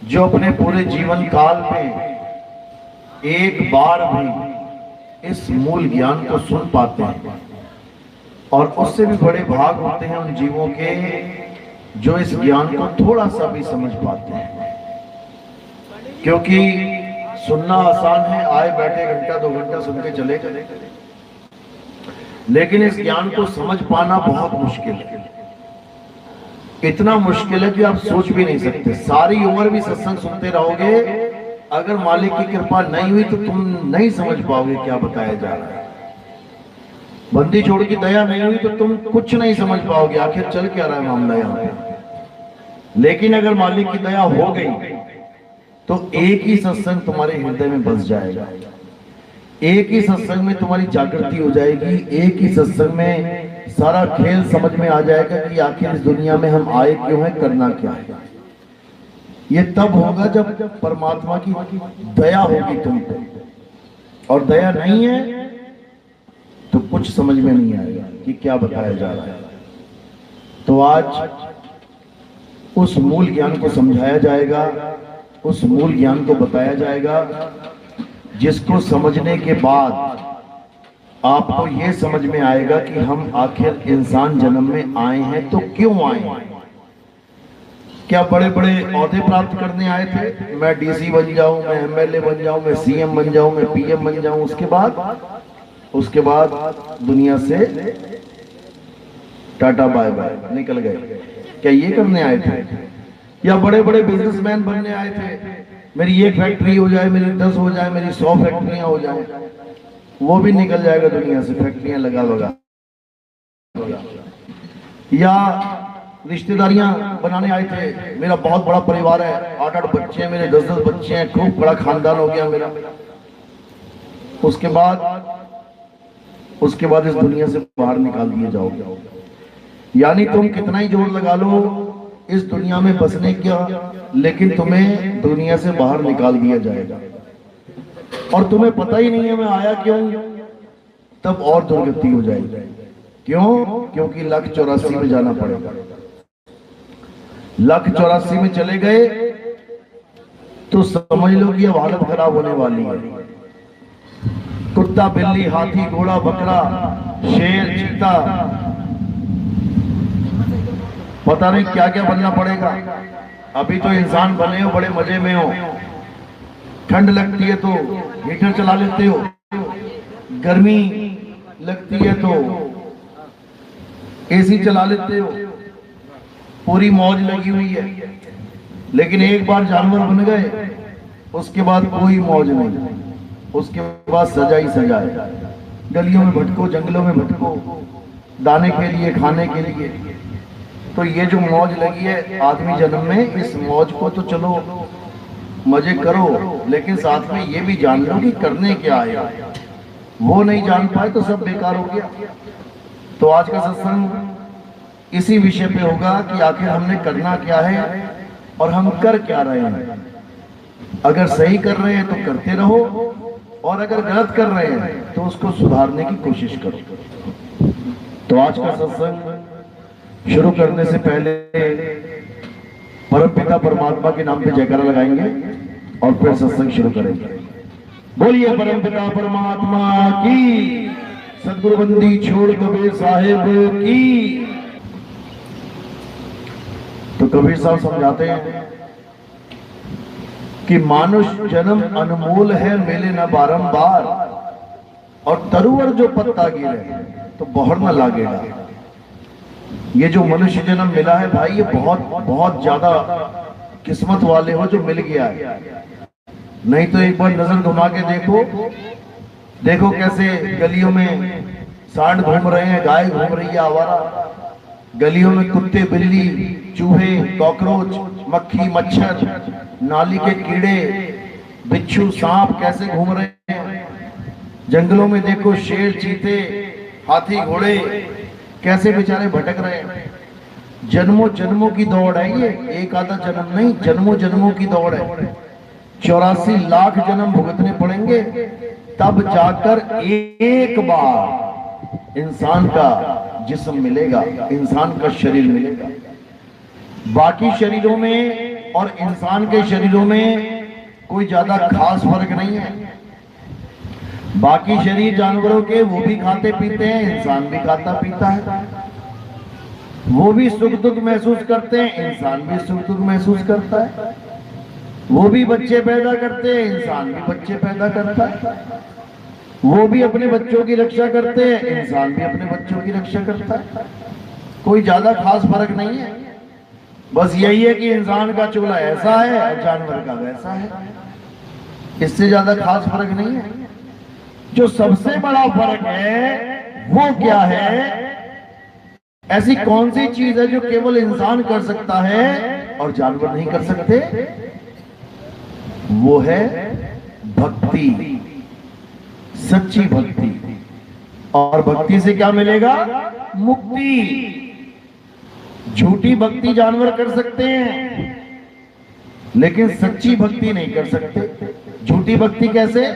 जो अपने पूरे जीवन काल में एक बार भी इस मूल ज्ञान को सुन पाते हैं, और उससे भी बड़े भाग होते हैं उन जीवों के जो इस ज्ञान को थोड़ा सा भी समझ पाते हैं। क्योंकि सुनना आसान है, आए बैठे घंटा 2 घंटा सुन के चले गए, लेकिन इस ज्ञान को समझ पाना बहुत मुश्किल है। इतना मुश्किल है कि आप सोच भी नहीं सकते। सारी उम्र भी सत्संग सुनते रहोगे, अगर मालिक की कृपा नहीं हुई तो तुम नहीं समझ पाओगे क्या बताया जा रहा है। बंदी छोड़ की दया नहीं हुई तो तुम कुछ नहीं समझ पाओगे आखिर चल क्या रहा है मामला यहाँ पे। लेकिन अगर मालिक की दया हो गई तो एक ही सत्संग तुम्हारे हृदय में बस जाएगा, एक ही सत्संग में तुम्हारी जागृति हो जाएगी, एक ही सत्संग में सारा खेल समझ में आ जाएगा कि आखिर इस दुनिया में हम आए क्यों हैं, करना क्या है। ये तब होगा जब परमात्मा की दया होगी तुम पे, और दया नहीं है तो कुछ समझ में नहीं आएगा कि क्या बताया जा रहा है। तो आज उस मूल ज्ञान को समझाया जाएगा, उस मूल ज्ञान को बताया जाएगा, जिसको समझने के बाद आपको ये समझ में आएगा कि हम आखिर इंसान जन्म में आए हैं तो क्यों आए हैं। क्या बड़े बड़े ओहदे प्राप्त करने आए थे, मैं डीसी बन जाऊं, मैं एमएलए बन जाऊं, मैं सीएम बन जाऊं, मैं पीएम बन जाऊं, उसके बाद दुनिया से टाटा बाय बाय निकल गए, क्या ये करने आए थे? या बड़े बड़े बिजनेसमैन बनने आए थे, मेरी एक फैक्ट्री हो जाए, मेरी 10 हो जाए, मेरी 100 फैक्ट्रियां हो जाए, वो भी निकल जाएगा दुनिया से, फैक्ट्रियां लगा। या रिश्तेदारियां बनाने आए थे, मेरा बहुत बड़ा परिवार है, 8-8 बच्चे हैं, मेरे 10-10 बच्चे हैं, खूब बड़ा खानदान हो गया मेरा। उसके बाद इस दुनिया से बाहर निकाल दिए जाओगे। यानी तुम कितना ही जोर लगा लो इस दुनिया में बसने का, लेकिन तुम्हें दुनिया से बाहर निकाल दिया जाएगा, और तुम्हें पता ही नहीं है मैं आया क्यों, तब और दुर्गति हो जाएगी। क्यों? क्योंकि 184 में जाना पड़ेगा। 184 में चले गए तो समझ लो कि अब हालत खराब होने वाली है। कुत्ता, बिल्ली, हाथी, घोड़ा, बकरा, शेर, चीता, पता नहीं क्या क्या बनना पड़ेगा। अभी तो इंसान बने हो, बड़े मजे में हो, ठंड लगती है तो हीटर चला लेते हो, गर्मी लगती है तो एसी चला लेते हो, पूरी मौज लगी हुई है। लेकिन एक बार जानवर बन गए उसके बाद कोई मौज नहीं, उसके बाद सजा ही सजा है। गलियों में भटको, जंगलों में भटको, दाने के लिए, खाने के लिए। तो ये जो मौज लगी है आदमी जन्म में, इस मौज को तो चलो मजे करो, लेकिन साथ में ये भी जान लो कि करने क्या आया। वो नहीं जान पाए तो सब बेकार हो गया। तो आज का सत्संग इसी विषय पे होगा कि आखिर हमने करना क्या है और हम कर क्या रहे हैं। अगर सही कर रहे हैं तो करते रहो, और अगर गलत कर रहे हैं तो उसको सुधारने की कोशिश करो। तो आज का सत्संग शुरू करने से पहले परमपिता परमात्मा के नाम पे जयकारा लगाएंगे और फिर सत्संग शुरू करेंगे। बोलिए परमपिता परमात्मा की, सदगुरु बंदी छोड़ कबीर साहिब की। तो कबीर साहब समझाते हैं कि मानुष जन्म अनमोल है, मिले न बारंबार, और तरुवर जो पत्ता गिरे तो बहर न लागेगा। ये जो मनुष्य जन्म मिला है भाई, ये बहुत बहुत ज्यादा किस्मत वाले हो जो मिल गया है। नहीं तो एक बार नजर घुमा के देखो कैसे गलियों में सांड घूम रहे हैं, गाय घूम रही है आवारा, गलियों में कुत्ते, बिल्ली, चूहे, कॉकरोच, मक्खी, मच्छर, नाली के कीड़े, बिच्छू, सांप कैसे घूम रहे हैं। जंगलों में देखो शेर, चीते, हाथी, घोड़े कैसे बेचारे भटक रहे हैं। जन्मों जन्मों की दौड़ है ये, एक आधा जन्म नहीं, जन्मों जन्मों की दौड़ है। 84 लाख जन्म भुगतने पड़ेंगे तब जाकर एक बार इंसान का जिस्म मिलेगा, इंसान का शरीर मिलेगा। बाकी शरीरों में और इंसान के शरीरों में कोई ज्यादा खास फर्क नहीं है। बाकी शरीर जानवरों के वो भी खाते पीते हैं, इंसान भी खाता पीता है। वो भी सुख दुख महसूस करते हैं, इंसान भी सुख दुख महसूस करता है। वो भी बच्चे पैदा करते हैं, इंसान भी बच्चे पैदा करता है। वो भी अपने बच्चों की रक्षा करते हैं, इंसान भी अपने बच्चों की रक्षा करता है। कोई ज्यादा खास फर्क नहीं है। बस यही है कि इंसान का चूल्हा ऐसा है और जानवर का वैसा है, इससे ज्यादा खास फर्क नहीं है। जो सबसे बड़ा फर्क है वो क्या है? ऐसी कौन सी चीज है जो केवल इंसान कर सकता है और जानवर नहीं कर सकते? वो है भक्ति, सच्ची भक्ति। और भक्ति से क्या मिलेगा? मुक्ति। झूठी भक्ति जानवर कर सकते हैं, लेकिन सच्ची भक्ति नहीं कर सकते। झूठी भक्ति कैसे?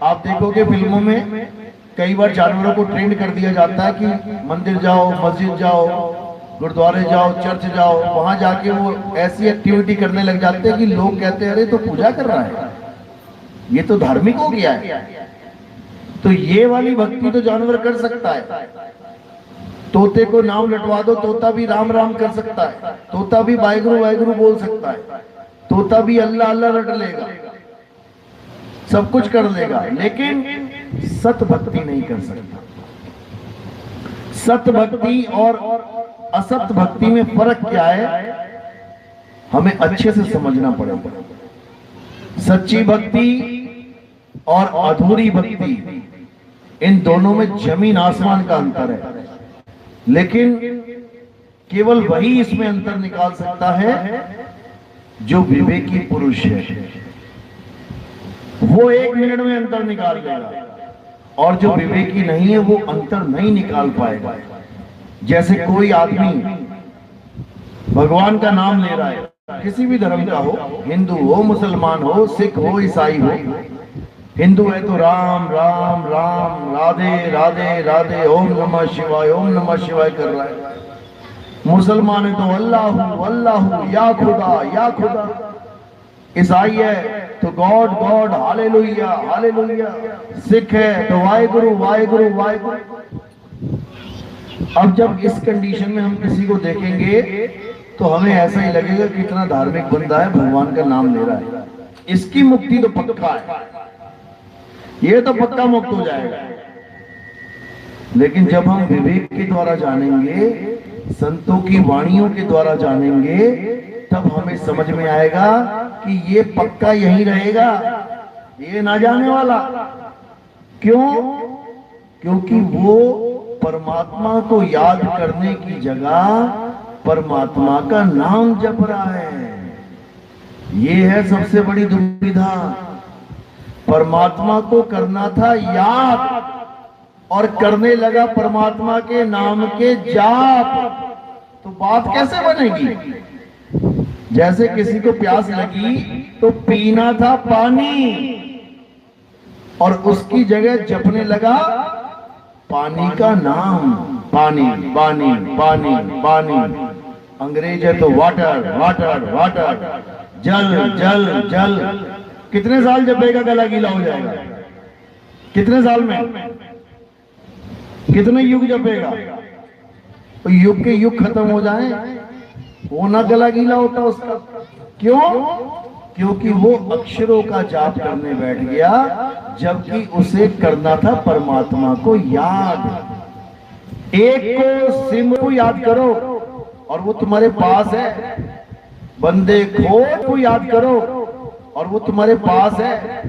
आप देखोगे फिल्मों में कई बार जानवरों को ट्रेंड कर दिया जाता है कि मंदिर जाओ, मस्जिद जाओ, गुरुद्वारे जाओ, चर्च जाओ, वहां जाके वो ऐसी एक्टिविटी करने लग जाते हैं कि लोग कहते हैं अरे तो पूजा कर रहा है, ये तो धार्मिक हो गया है। तो ये वाली भक्ति तो जानवर कर सकता है। तोते को नाम लटवा दो, तोता भी राम राम कर सकता है, तोता भी वाहिगुरु वाहिगुरु बोल सकता है, तोता भी अल्लाह अल्लाह रट लेगा, सब कुछ कर लेगा, लेकिन सत भक्ति नहीं कर सकता। सत भक्ति और असत भक्ति में फर्क क्या है, हमें अच्छे से समझना पड़ेगा। सच्ची भक्ति और अधूरी भक्ति, इन दोनों में जमीन आसमान का अंतर है। लेकिन केवल वही इसमें अंतर निकाल सकता है जो विवेकी पुरुष है। वो 1 मिनट में अंतर निकाल देगा, और जो विवेकी नहीं है वो अंतर नहीं निकाल पाएगा। जैसे कोई आदमी भगवान का नाम ले रहा है, किसी भी धर्म का हो, हिंदू हो, मुसलमान हो, सिख हो, ईसाई हो। हिंदू है तो राम राम राम, राधे राधे राधे, ओम नमः शिवाय, ओम नमः शिवाय कर रहा है। मुसलमान है तो अल्लाह अल्लाह, या खुदा या खुदा। ईसाई है तो God God, hallelujah hallelujah. Sikh है तो वाहिगुरु वाहिगुरु वाहिगुरु। अब जब इस कंडीशन में हम किसी को देखेंगे तो हमें ऐसा ही लगेगा कि इतना धार्मिक बंदा है, भगवान का नाम ले रहा है, इसकी मुक्ति तो पक्का है, ये तो पक्का मुक्त हो जाएगा। लेकिन जब हम विवेक के द्वारा जानेंगे, संतों की वाणियों के द्वारा जानेंगे, तब हमें समझ में आएगा कि ये पक्का यहीं रहेगा, ये ना जाने वाला। क्यों? क्योंकि वो परमात्मा को याद करने की जगह परमात्मा का नाम जप रहा है। ये है सबसे बड़ी दुविधा। परमात्मा को करना था याद, और करने लगा परमात्मा के नाम के जाप, तो बात कैसे बनेगी? जैसे किसी को प्यास लगी तो पीना था पानी, और उसकी जगह जपने लगा पानी का नाम, पानी पानी पानी पानी। अंग्रेज है तो वाटर वाटर वाटर, जल जल जल। कितने साल जपेगा, गला गीला हो जाएगा? कितने साल में? कितने युग जपेगा? तो युग के युग खत्म हो जाए, वो ना गला गीला होता उसका। क्यों? क्योंकि वो अक्षरों का जाप करने बैठ गया, जबकि उसे करना था परमात्मा को याद। एक को सिमर को याद करो और वो तुम्हारे पास है। बंदे खोज को याद करो और वो तुम्हारे पास है।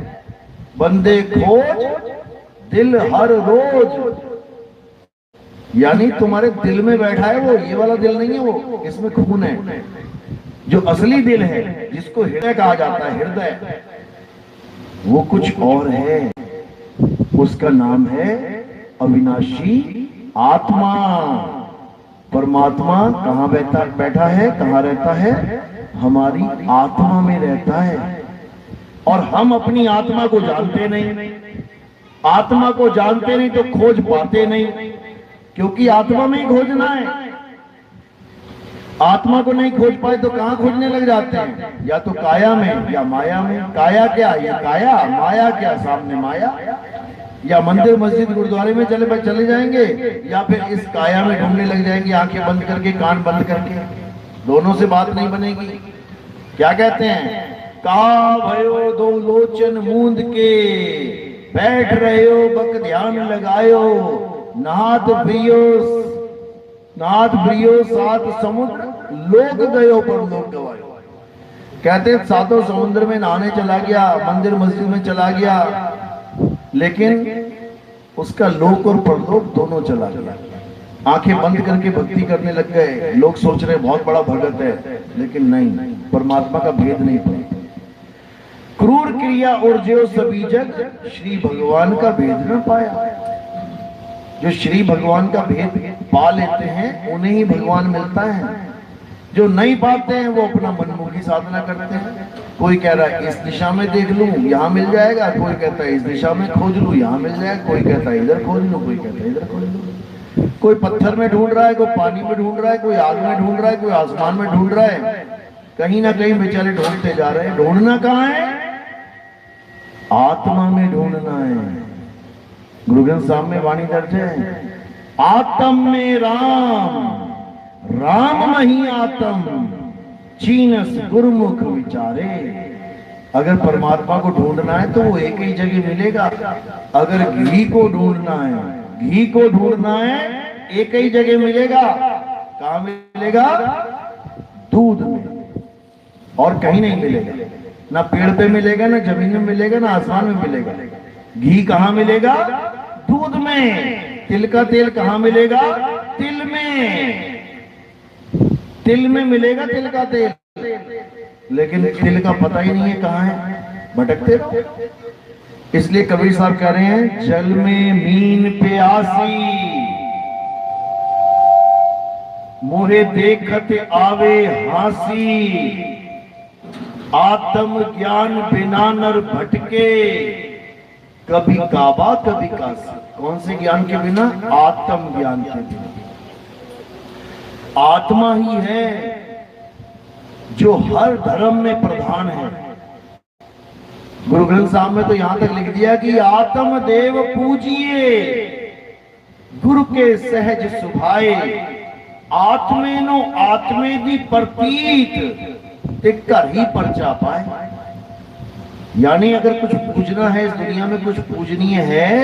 बंदे खोज दिल हर रोज, यानी तुम्हारे दिल में बैठा है वो, ये वाला दिल नहीं है वो, इसमें खून है। जो असली दिल है, जिसको हृदय कहा जाता है, हृदय, वो कुछ और है। उसका नाम है अविनाशी आत्मा। परमात्मा कहाँ बैठा है, कहाँ रहता है? हमारी आत्मा में रहता है। और हम अपनी आत्मा को जानते नहीं। आत्मा को जानते नहीं तो खोज पाते नहीं, क्योंकि आत्मा में ही खोजना है। आत्मा को नहीं खोज पाए तो कहां खोजने लग जाते हैं, या तो काया में या माया में। काया क्या, ये काया, माया क्या, सामने माया। या मंदिर मस्जिद गुरुद्वारे में चले जाएंगे, या फिर इस काया में ढूंढने लग जाएंगे, आंखें बंद करके, कान बंद करके। दोनों से बात नहीं बनेगी। क्या कहते हैं, का भयो दो लोचन मूंद के, बैठ रहे हो बक ध्यान लगायो, नाथ प्रियो सात समुद्र, लोक गयो पर लोक गवायो। कहते सातों समुद्र में नहाने चला गया, मंदिर मस्जिद में चला गया, लेकिन उसका लोक और परलोक दोनों चला गया। आंखें बंद करके भक्ति करने लग गए। लोग सोच रहे बहुत बड़ा भगत है, लेकिन नहीं, परमात्मा का भेद नहीं पड़ा। क्रूर क्रिया और जो सभी जग, श्री भगवान का भेद न पाया। जो श्री भगवान का भेद पा लेते हैं उन्हें ही भगवान मिलता है। जो नहीं पाते हैं वो अपना मनमुखी साधना करते हैं। कोई कह रहा है इस दिशा में देख लूं यहाँ मिल जाएगा, कोई कहता है इस दिशा में खोज लूं यहाँ मिल जाएगा, कोई कहता है इधर खोज लूं, कोई कहता है इधर खोज लूं। कोई पत्थर में ढूंढ रहा है, कोई पानी में ढूंढ रहा है, कोई आग में ढूंढ रहा है, कोई आसमान में ढूंढ रहा है। कहीं ना कहीं बेचारे ढूंढते जा रहे हैं। ढूंढना कहाँ है, आत्मा में ढूंढना है। गुरु ग्रंथ साहब में वाणी दर्ज है, आत्म में राम, राम मही आत्म, चीनस गुरुमुख विचारे। अगर परमात्मा को ढूंढना है तो वो एक ही जगह मिलेगा। अगर घी को ढूंढना है, घी को ढूंढना है एक ही जगह मिलेगा। कहां मिलेगा, दूध में, और कहीं नहीं मिलेगा। ना पेड़ पे मिलेगा, ना जमीन में मिलेगा, ना आसमान में मिलेगा। घी कहां मिलेगा, दूध में। तिल का तेल कहां मिलेगा, तिल में। तिल में मिलेगा तिल का तेल, लेकिन तिल का पता ही नहीं है कहां है, भटकते रहो। इसलिए कबीर साहब कह रहे हैं, जल में मीन प्यासी, मोहे देखत आवे हासी, आत्म ज्ञान बिना नर भटके, कभी काबा कभी काशी। कौन से ज्ञान के बिना, आत्म ज्ञान के बिना। आत्मा ही है जो हर धर्म में प्रधान है। गुरु ग्रंथ साहब में तो यहां तक लिख दिया कि आत्म देव पूजिए, गुरु के सहज सुभाए, आत्मेनो आत्मे दी प्रतीत, ते घर ही परचा पाए। यानी अगर कुछ पूजना है इस दुनिया में, कुछ पूजनीय है,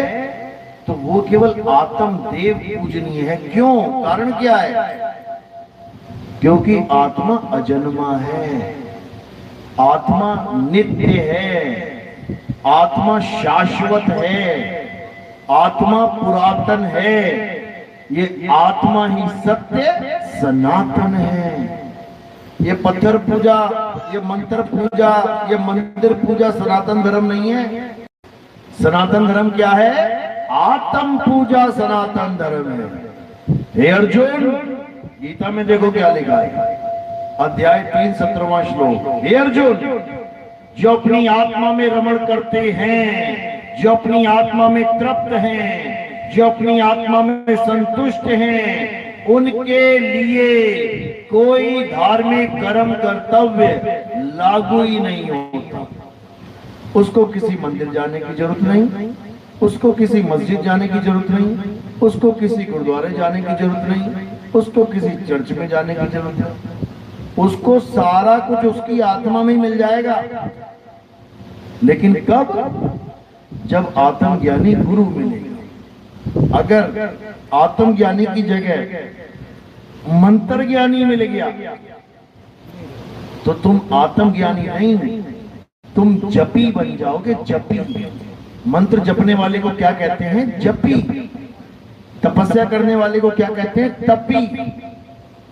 तो वो केवल आत्म देव पूजनीय है। क्यों, कारण क्या है, क्योंकि आत्मा अजन्मा है, आत्मा नित्य है, आत्मा शाश्वत है, आत्मा पुरातन है। ये आत्मा ही सत्य सनातन है। ये पत्थर पूजा, ये मंत्र पूजा, ये मंदिर पूजा सनातन धर्म नहीं है। सनातन धर्म क्या है, आत्म पूजा सनातन धर्म है। हे अर्जुन, गीता में देखो क्या लिखा है, अध्याय 3 17वां श्लोक। हे अर्जुन, जो अपनी आत्मा में रमण करते हैं, जो अपनी आत्मा में तृप्त हैं, जो अपनी आत्मा में संतुष्ट हैं, उनके लिए कोई धार्मिक कर्म कर्तव्य लागू ही नहीं होता। उसको किसी मंदिर जाने की जरूरत नहीं, उसको किसी मस्जिद जाने की जरूरत नहीं, उसको किसी गुरुद्वारे जाने की जरूरत नहीं, उसको किसी चर्च में जाने की जरूरत नहीं। उसको सारा कुछ उसकी आत्मा में मिल जाएगा। लेकिन कब, जब आत्मज्ञानी गुरु मिलेगा। अगर आत्मज्ञानी की जगह मंत्र ज्ञानी मिल गया तो तुम आत्मज्ञानी नहीं, तुम जपी बन जाओगे। जपी, मंत्र जपने वाले को क्या कहते हैं, जपी। तपस्या करने वाले को क्या कहते हैं, तपी।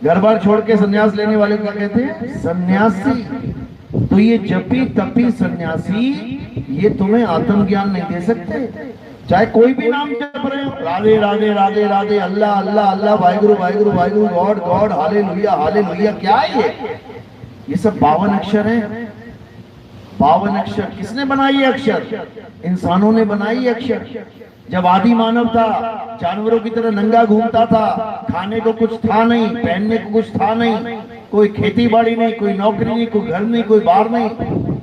घर बार छोड़ के सन्यास लेने वाले को क्या कहते हैं, सन्यासी। तो ये जपी तपी सन्यासी, ये तुम्हें आत्मज्ञान नहीं दे सकते। चाहे कोई भी नाम जप रहे हो, Radhe Radhe Radhe Radhe, Allah Allah Allah, Waheguru Waheguru Waheguru, God God, hallelujah hallelujah. क्या है ये सब 52 अक्षर हैं। 52 अक्षर किसने बनाई है अक्षर, इंसानों ने बनाई अक्षर। जब आदि मानव था, जानवरों की तरह नंगा घूमता था, खाने को कुछ था नहीं, पहनने को कुछ था नहीं, कोई खेती बाड़ी नहीं, कोई नौकरी नहीं, कोई घर नहीं, कोई बाहर नहीं,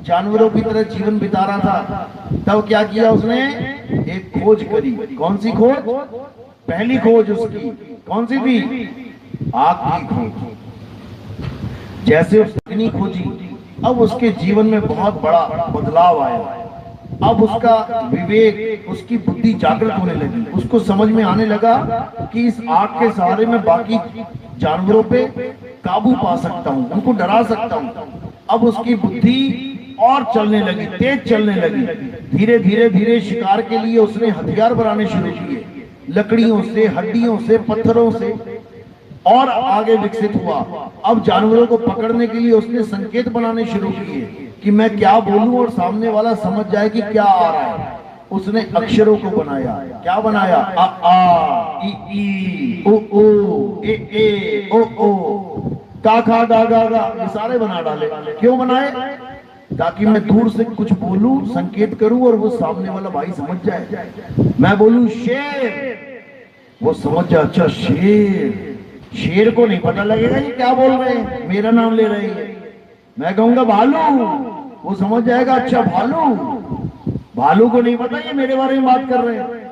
जानवरों की तरह जीवन बिता रहा था। तब क्या किया उसने? एक खोज करी। कौन सी खोज? पहली खोज उसकी कौन सी थी? आग की खोज। जैसे उसने अग्नि खोजी, अब उसके जीवन में बहुत बड़ा बदलाव आया। अब उसका विवेक, उसकी बुद्धि जागृत होने लगी। उसको समझ में आने लगा कि इस आग के सहारे में बाकी जानवरों पे काबू पा सकता हूँ, उनको डरा सकता हूँ। अब उसकी बुद्धि और चलने लगी, तेज चलने लगी। धीरे धीरे धीरे शिकार के लिए उसने हथियार बनाने शुरू किए, लकड़ियों से, हड्डियों से, पत्थरों से, और आगे विकसित हुआ। अब जानवरों को पकड़ने के लिए उसने संकेत बनाने शुरू किए कि मैं क्या बोलूं और सामने वाला समझ जाए कि क्या आ रहा है। उसने अक्षरों को बनाया। क्या बनाया? अ आ इ ई उ ऊ ए ए ओ ओ का खा गा गा गा, ये सारे बना डाले। क्यों बनाए? ताकि मैं दूर से कुछ बोलूं, संकेत करूं और वो सामने वाला भाई समझ जाए। मैं बोलूं शेर, वो समझ जाए अच्छा शेर। शेर को नहीं पता लगेगा ये क्या बोल रहे हैं, मेरा नाम ले रहे हैं। मैं कहूंगा भालू, वो समझ जाएगा अच्छा भालू। भालू को नहीं पता ये मेरे बारे में बात कर रहे हैं।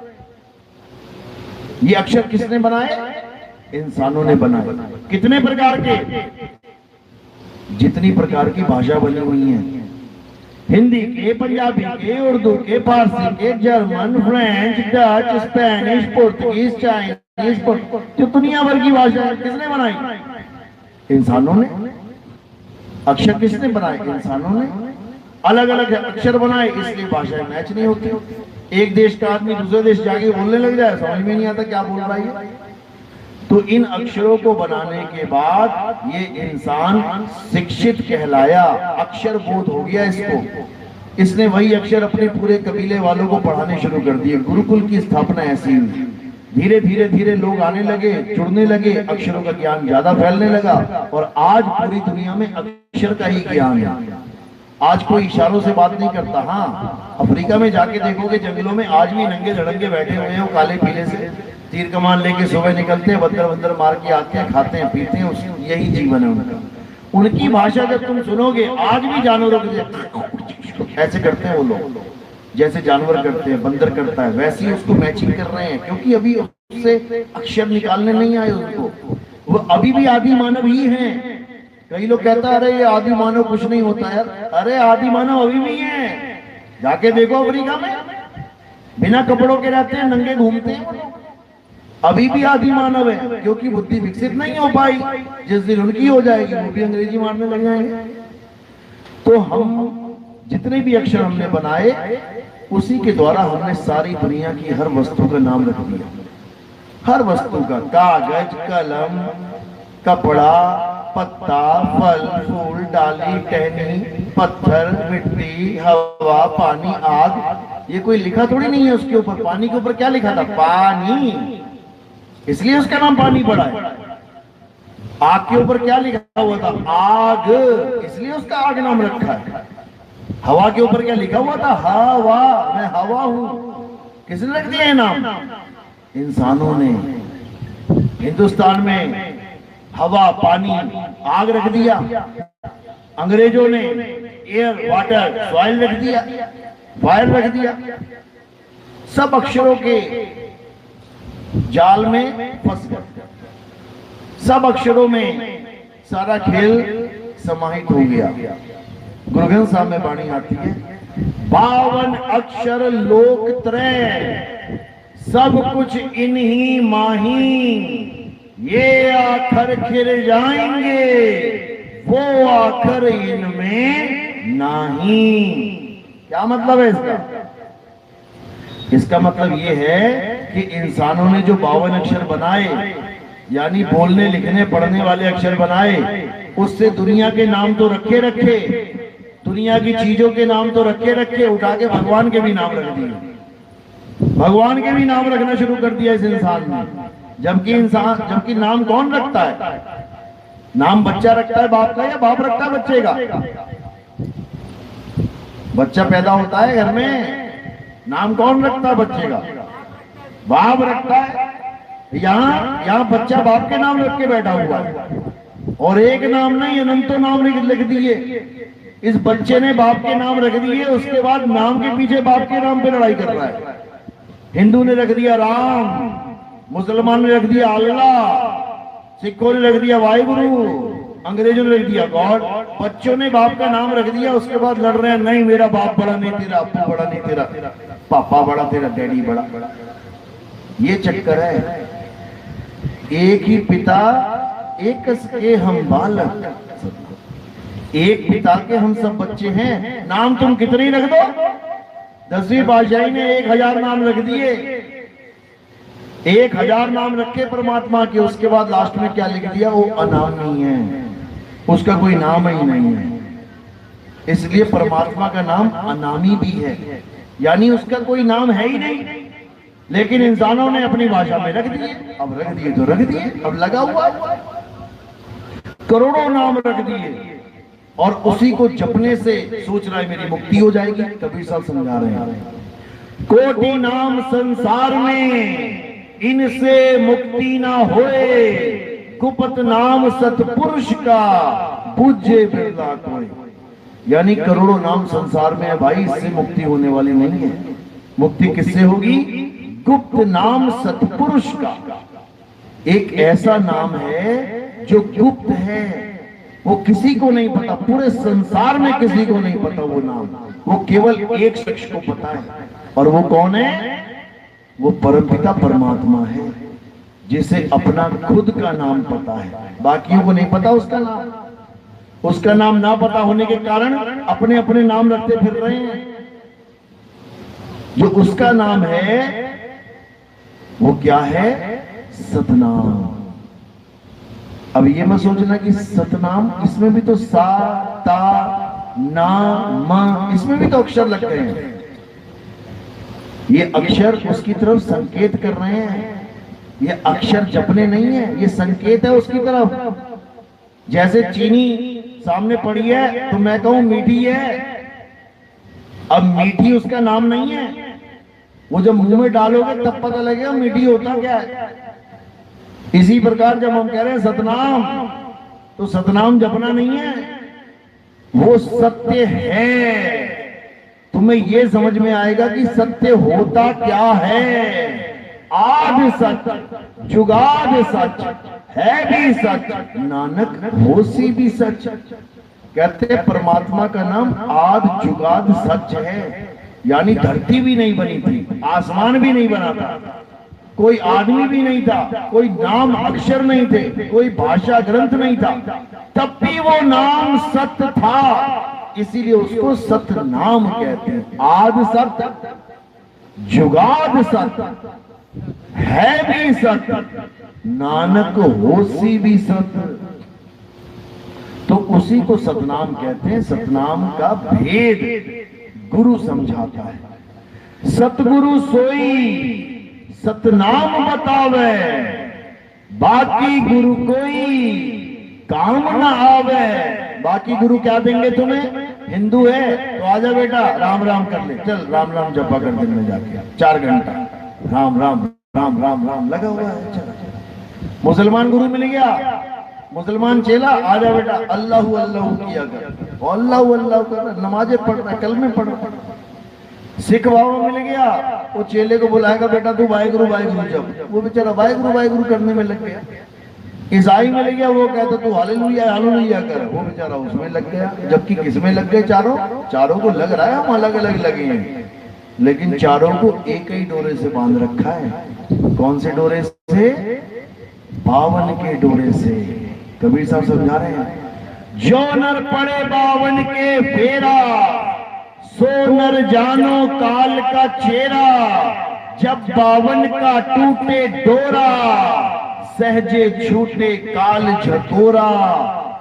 ये अक्षर किसने बनाए? इंसानों ने बनाए। कितने प्रकार के? जितनी प्रकार की भाषा बनी हुई है, हिंदी के, पंजाबी के, उर्दू के, फारसी के, German, French, Dutch, Spanish, Portuguese, Chinese, जो दुनिया भर की भाषा है, किसने बनाई? इंसानों ने। अक्षर किसने बनाए? इंसानों ने। अलग अलग अक्षर बनाए, इसलिए भाषाएं मैच नहीं होती। एक देश का आदमी दूसरे देश जाके बोलने लग जाए, समझ में नहीं आता क्या बोल रहा है। तो इन अक्षरों को बनाने के बाद ये इंसान शिक्षित कहलाया, अक्षर बोध हो गया इसको। इसने वही अक्षर अपने पूरे कबीले वालों को पढ़ाने शुरू कर दिए। गुरुकुल की स्थापना ऐसी हुई। धीरे धीरे धीरे लोग आने लगे, जुड़ने लगे, अक्षरों का ज्ञान ज्यादा फैलने लगा और आज पूरी दुनिया में अक्षर का ही ज्ञान है। आज कोई इशारों से बात नहीं करता। हाँ, अफ्रीका में जाके देखोगे जंगलों में आज भी नंगे धड़ंगे बैठे हुए हैं, काले पीले से तीर कमान लेके सुबह निकलते हैं, बंदर बंदर मार के आते हैं, खाते हैं, पीते हैं, यही जीवन है उनका। उनकी भाषा जब तुम सुनोगे, आज भी जानवरों के ऐसे करते हैं वो लोग, जैसे जानवर करते हैं, बंदर करता है, वैसे ही उसको मैचिंग कर रहे हैं, क्योंकि अभी उससे अक्षर निकालने नहीं आए उनको। वो अभी भी आदि मानव ही हैं। कई लोग कहता है अरे ये आदि मानव कुछ नहीं होता यार। अरे आदि मानव अभी भी है। जाके देखो अफ्रीका में बिना कपड़ों के रहते हैं, नंगे घूमते हैं, अभी भी आदि मानव है, क्योंकि बुद्धि विकसित नहीं हो पाई। जिस दिन उनकी हो जाएगी वो भी अंग्रेजी मारने लग जाएंगे। तो हम जितने भी अक्षर हमने बनाए, उसी के द्वारा हमने सारी दुनिया की हर वस्तु का नाम रख दिया। हर वस्तु का, कागज, कलम, कपड़ा, पत्ता, फल, फूल, डाली, टहनी, पत्थर, मिट्टी, हवा, पानी, आग, ये कोई लिखा थोड़ी नहीं है उसके ऊपर। पानी के ऊपर क्या लिखा था? पानी, इसलिए उसका नाम पानी पड़ा है। आग के ऊपर क्या लिखा हुआ था? आग, इसलिए उसका आग नाम रखा है। हवा के ऊपर क्या लिखा हुआ था? हवा, मैं हवा हूं। किसने रख दिया है नाम? इंसानों ने। हिंदुस्तान में हवा, पानी, आग रख दिया। अंग्रेजों ने एयर, वाटर, सॉइल रख दिया, फायर रख दिया। सब अक्षरों के जाल में फंस गए। सब अक्षरों में सारा खेल समाहित हो गया। गुरु ग्रंथ साहब में वाणी आती है, 52 अक्षर लोक त्रय, सब कुछ इन्हीं माही, ये आखर खिर जाएंगे, वो आखर इनमें नहीं। क्या मतलब है इसका? इसका मतलब ये है कि इंसानों ने जो 52 अक्षर बनाए, यानी बोलने, लिखने, पढ़ने वाले अक्षर बनाए, उससे दुनिया के नाम तो रखे रखे, दुनिया की चीजों के नाम तो रखे रखे, उठा के भगवान के भी नाम रख दिए। भगवान के भी नाम रखना शुरू कर दिया इस इंसान ने। जबकि नाम कौन रखता है? नाम बच्चा रखता है बाप का, या बाप रखता है बच्चे का? बच्चा पैदा होता है घर में, नाम कौन रखता है बच्चे का? बाप रखता है। यहाँ बच्चा बाप के नाम रख के बैठा हुआ है। और एक नाम नहीं, अनंतों नाम लिख दिए। इस बच्चे ने बाप के नाम रख दिए, उसके बाद नाम के पीछे बाप के नाम पे लड़ाई कर रहा है। हिंदू ने रख दिया राम, मुसलमान ने रख दिया अल्लाह, सिखों ने रख दिया वाहिगुरु, अंग्रेजों ने रख दिया गॉड। बच्चों ने बाप का नाम रख दिया, उसके बाद लड़ रहे हैं, नहीं मेरा बाप बड़ा नहीं, तेरा अप्पू बड़ा नहीं, तेरा पापा बड़ा, तेरा डैडी बड़ा। ये चक्कर है। एक ही पिता एक के हम बालक, एक पिता के हम सब बच्चे हैं। नाम तुम कितने ही रख दो, 10वीं पातशाही ने 1000 नाम रख दिए, 1000 नाम रखे परमात्मा के, उसके बाद लास्ट में क्या लिख दिया, वो अनामी है, उसका कोई नाम ही नहीं है। इसलिए परमात्मा का नाम अनामी भी है, यानी उसका कोई नाम है ही नहीं, लेकिन इंसानों ने अपनी भाषा में रख दिए। अब रख दिए तो रख दिए, अब लगा हुआ करोड़ों नाम रख दिए, और उसी को जपने से सोच रहा है मेरी मुक्ति हो जाएगी। कबीर साहब समझा रहे हैं, कोटि नाम संसार में इनसे मुक्ति ना होए, कुपत नाम सतपुरुष का पूज्य बिरला कोई। यानी करोड़ों नाम संसार में है भाई, इससे मुक्ति होने वाली नहीं है। मुक्ति किससे होगी, गुप्त नाम सतपुरुष का। एक ऐसा नाम है जो गुप्त है, वो किसी को नहीं पता, पूरे संसार में किसी को नहीं पता वो नाम, वो केवल एक शख्स को पता है। और वो कौन है, वो परमपिता परमात्मा है, जिसे अपना खुद का नाम पता है, बाकियों को नहीं पता उसका नाम। उसका नाम ना पता होने के कारण अपने अपने नाम रखते फिर रहे हैं। जो उसका नाम है वो क्या है, सतनाम। अब ये मत सोचना कि सतनाम, इसमें भी तो सा ता ना मा, इसमें भी तो अक्षर लग गए हैं। ये अक्षर उसकी तरफ संकेत कर रहे हैं, ये अक्षर जपने नहीं है, ये संकेत है उसकी तरफ। जैसे चीनी सामने पड़ी है तो मैं कहूं मीठी है, अब मीठी उसका नाम नहीं है, वो जब मुंह में डालोगे तब पता लगेगा मीठी होता क्या है। इसी प्रकार जब हम कह रहे हैं सतनाम, तो सतनाम जपना नहीं है, वो सत्य है। तुम्हें ये समझ में आएगा कि सत्य होता क्या है। आदि सच, जुगाद सच, है भी सच, नानक होसी भी सच। कहते हैं परमात्मा का नाम आद जुगाद सच है, यानी धरती भी नहीं बनी थी, आसमान भी नहीं बना था, कोई आदमी भी नहीं था, कोई नाम अक्षर नहीं थे, कोई भाषा ग्रंथ नहीं था, तब भी वो नाम सत्य था, इसीलिए उसको सत्य नाम कहते हैं। आद सत्य, जुगाद सत्य, है भी सत्य, नानक होसी भी सत्य। तो उसी को सतनाम कहते हैं। सतनाम का भेद गुरु समझाता है। सतगुरु सोई सतनाम बतावे, बाकी गुरु कोई काम ना आवे। बाकी गुरु क्या देंगे तुम्हें, हिंदू है तो आजा बेटा राम राम कर ले, चल राम राम जपा कर दिन में जाके 4 घंटा राम राम राम राम राम लगा हुआ है। चल मुसलमान गुरु मिल गया, मुसलमान चेला, आजा बेटा अल्लाहू अल्लाहू किया कर, अल्लाहू अल्लाहू कर, नमाजें पढ़ रहा है, कलमे पढ़ रहा है। सिख बाबा मिल गया, वो चेले को बुलाएगा बेटा तू वाहिगुरु वाहिगुरु जप, वो बेचारा वाहिगुरु वाहिगुरु करने में लग गया। ईसाई मिल गया, वो कहता तू हालेलुया हालेलुया कर, वो बेचारा उसमें लग गया। जबकि किसमें लग गए, चारों को लग रहा है हम अलग अलग लगे हैं, लेकिन चारों को एक ही डोरे से बांध रखा है। कौन से डोरे से, बावन के डोरे से। कबीर साहब समझा रहे हैं, जो नर पड़े बावन के फेरा, सो नर जानो काल का चेहरा। जब बावन का टूटे डोरा, सहजे छूटे काल झकोरा।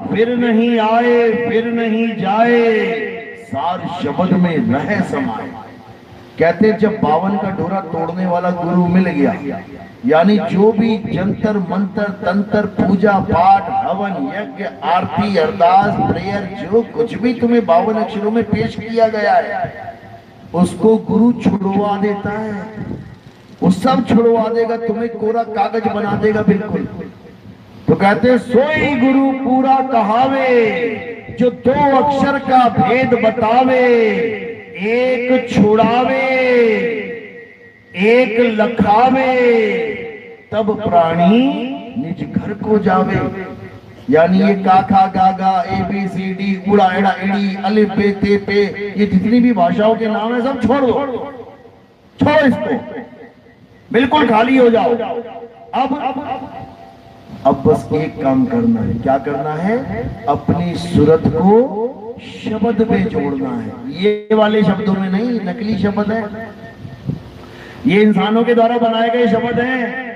फिर नहीं आए फिर नहीं जाए, सार शब्द में रह समाए। कहते जब बावन का डोरा तोड़ने वाला गुरु मिल गया, यानी जो भी जंतर मंत्र तंत्र पूजा पाठ हवन यज्ञ आरती अरदास प्रेयर जो कुछ भी तुम्हें 52 अक्षरों में पेश किया गया है, उसको गुरु छुड़वा देता है। वो सब छुड़वा देगा, तुम्हें कोरा कागज बना देगा बिल्कुल। तो कहते सोई गुरु पूरा कहावे, जो दो अक्षर का भेद बतावे, एक छुड़ावे एक लखावे, तब प्राणी निज घर को जावे। यानी ये काखा गागा ABCD उड़ा एड़ा एड़ी अलिफ बे ते पे, ये जितनी भी भाषाओं के नाम है सब छोड़ दो, छोड़ो इसको, बिल्कुल खाली हो जाओ। अब बस एक काम करना है। क्या करना है? अपनी सूरत को शब्द में जोड़ना है। ये वाले शब्दों में नहीं, नकली शब्द है, ये इंसानों के द्वारा बनाए गए शब्द हैं।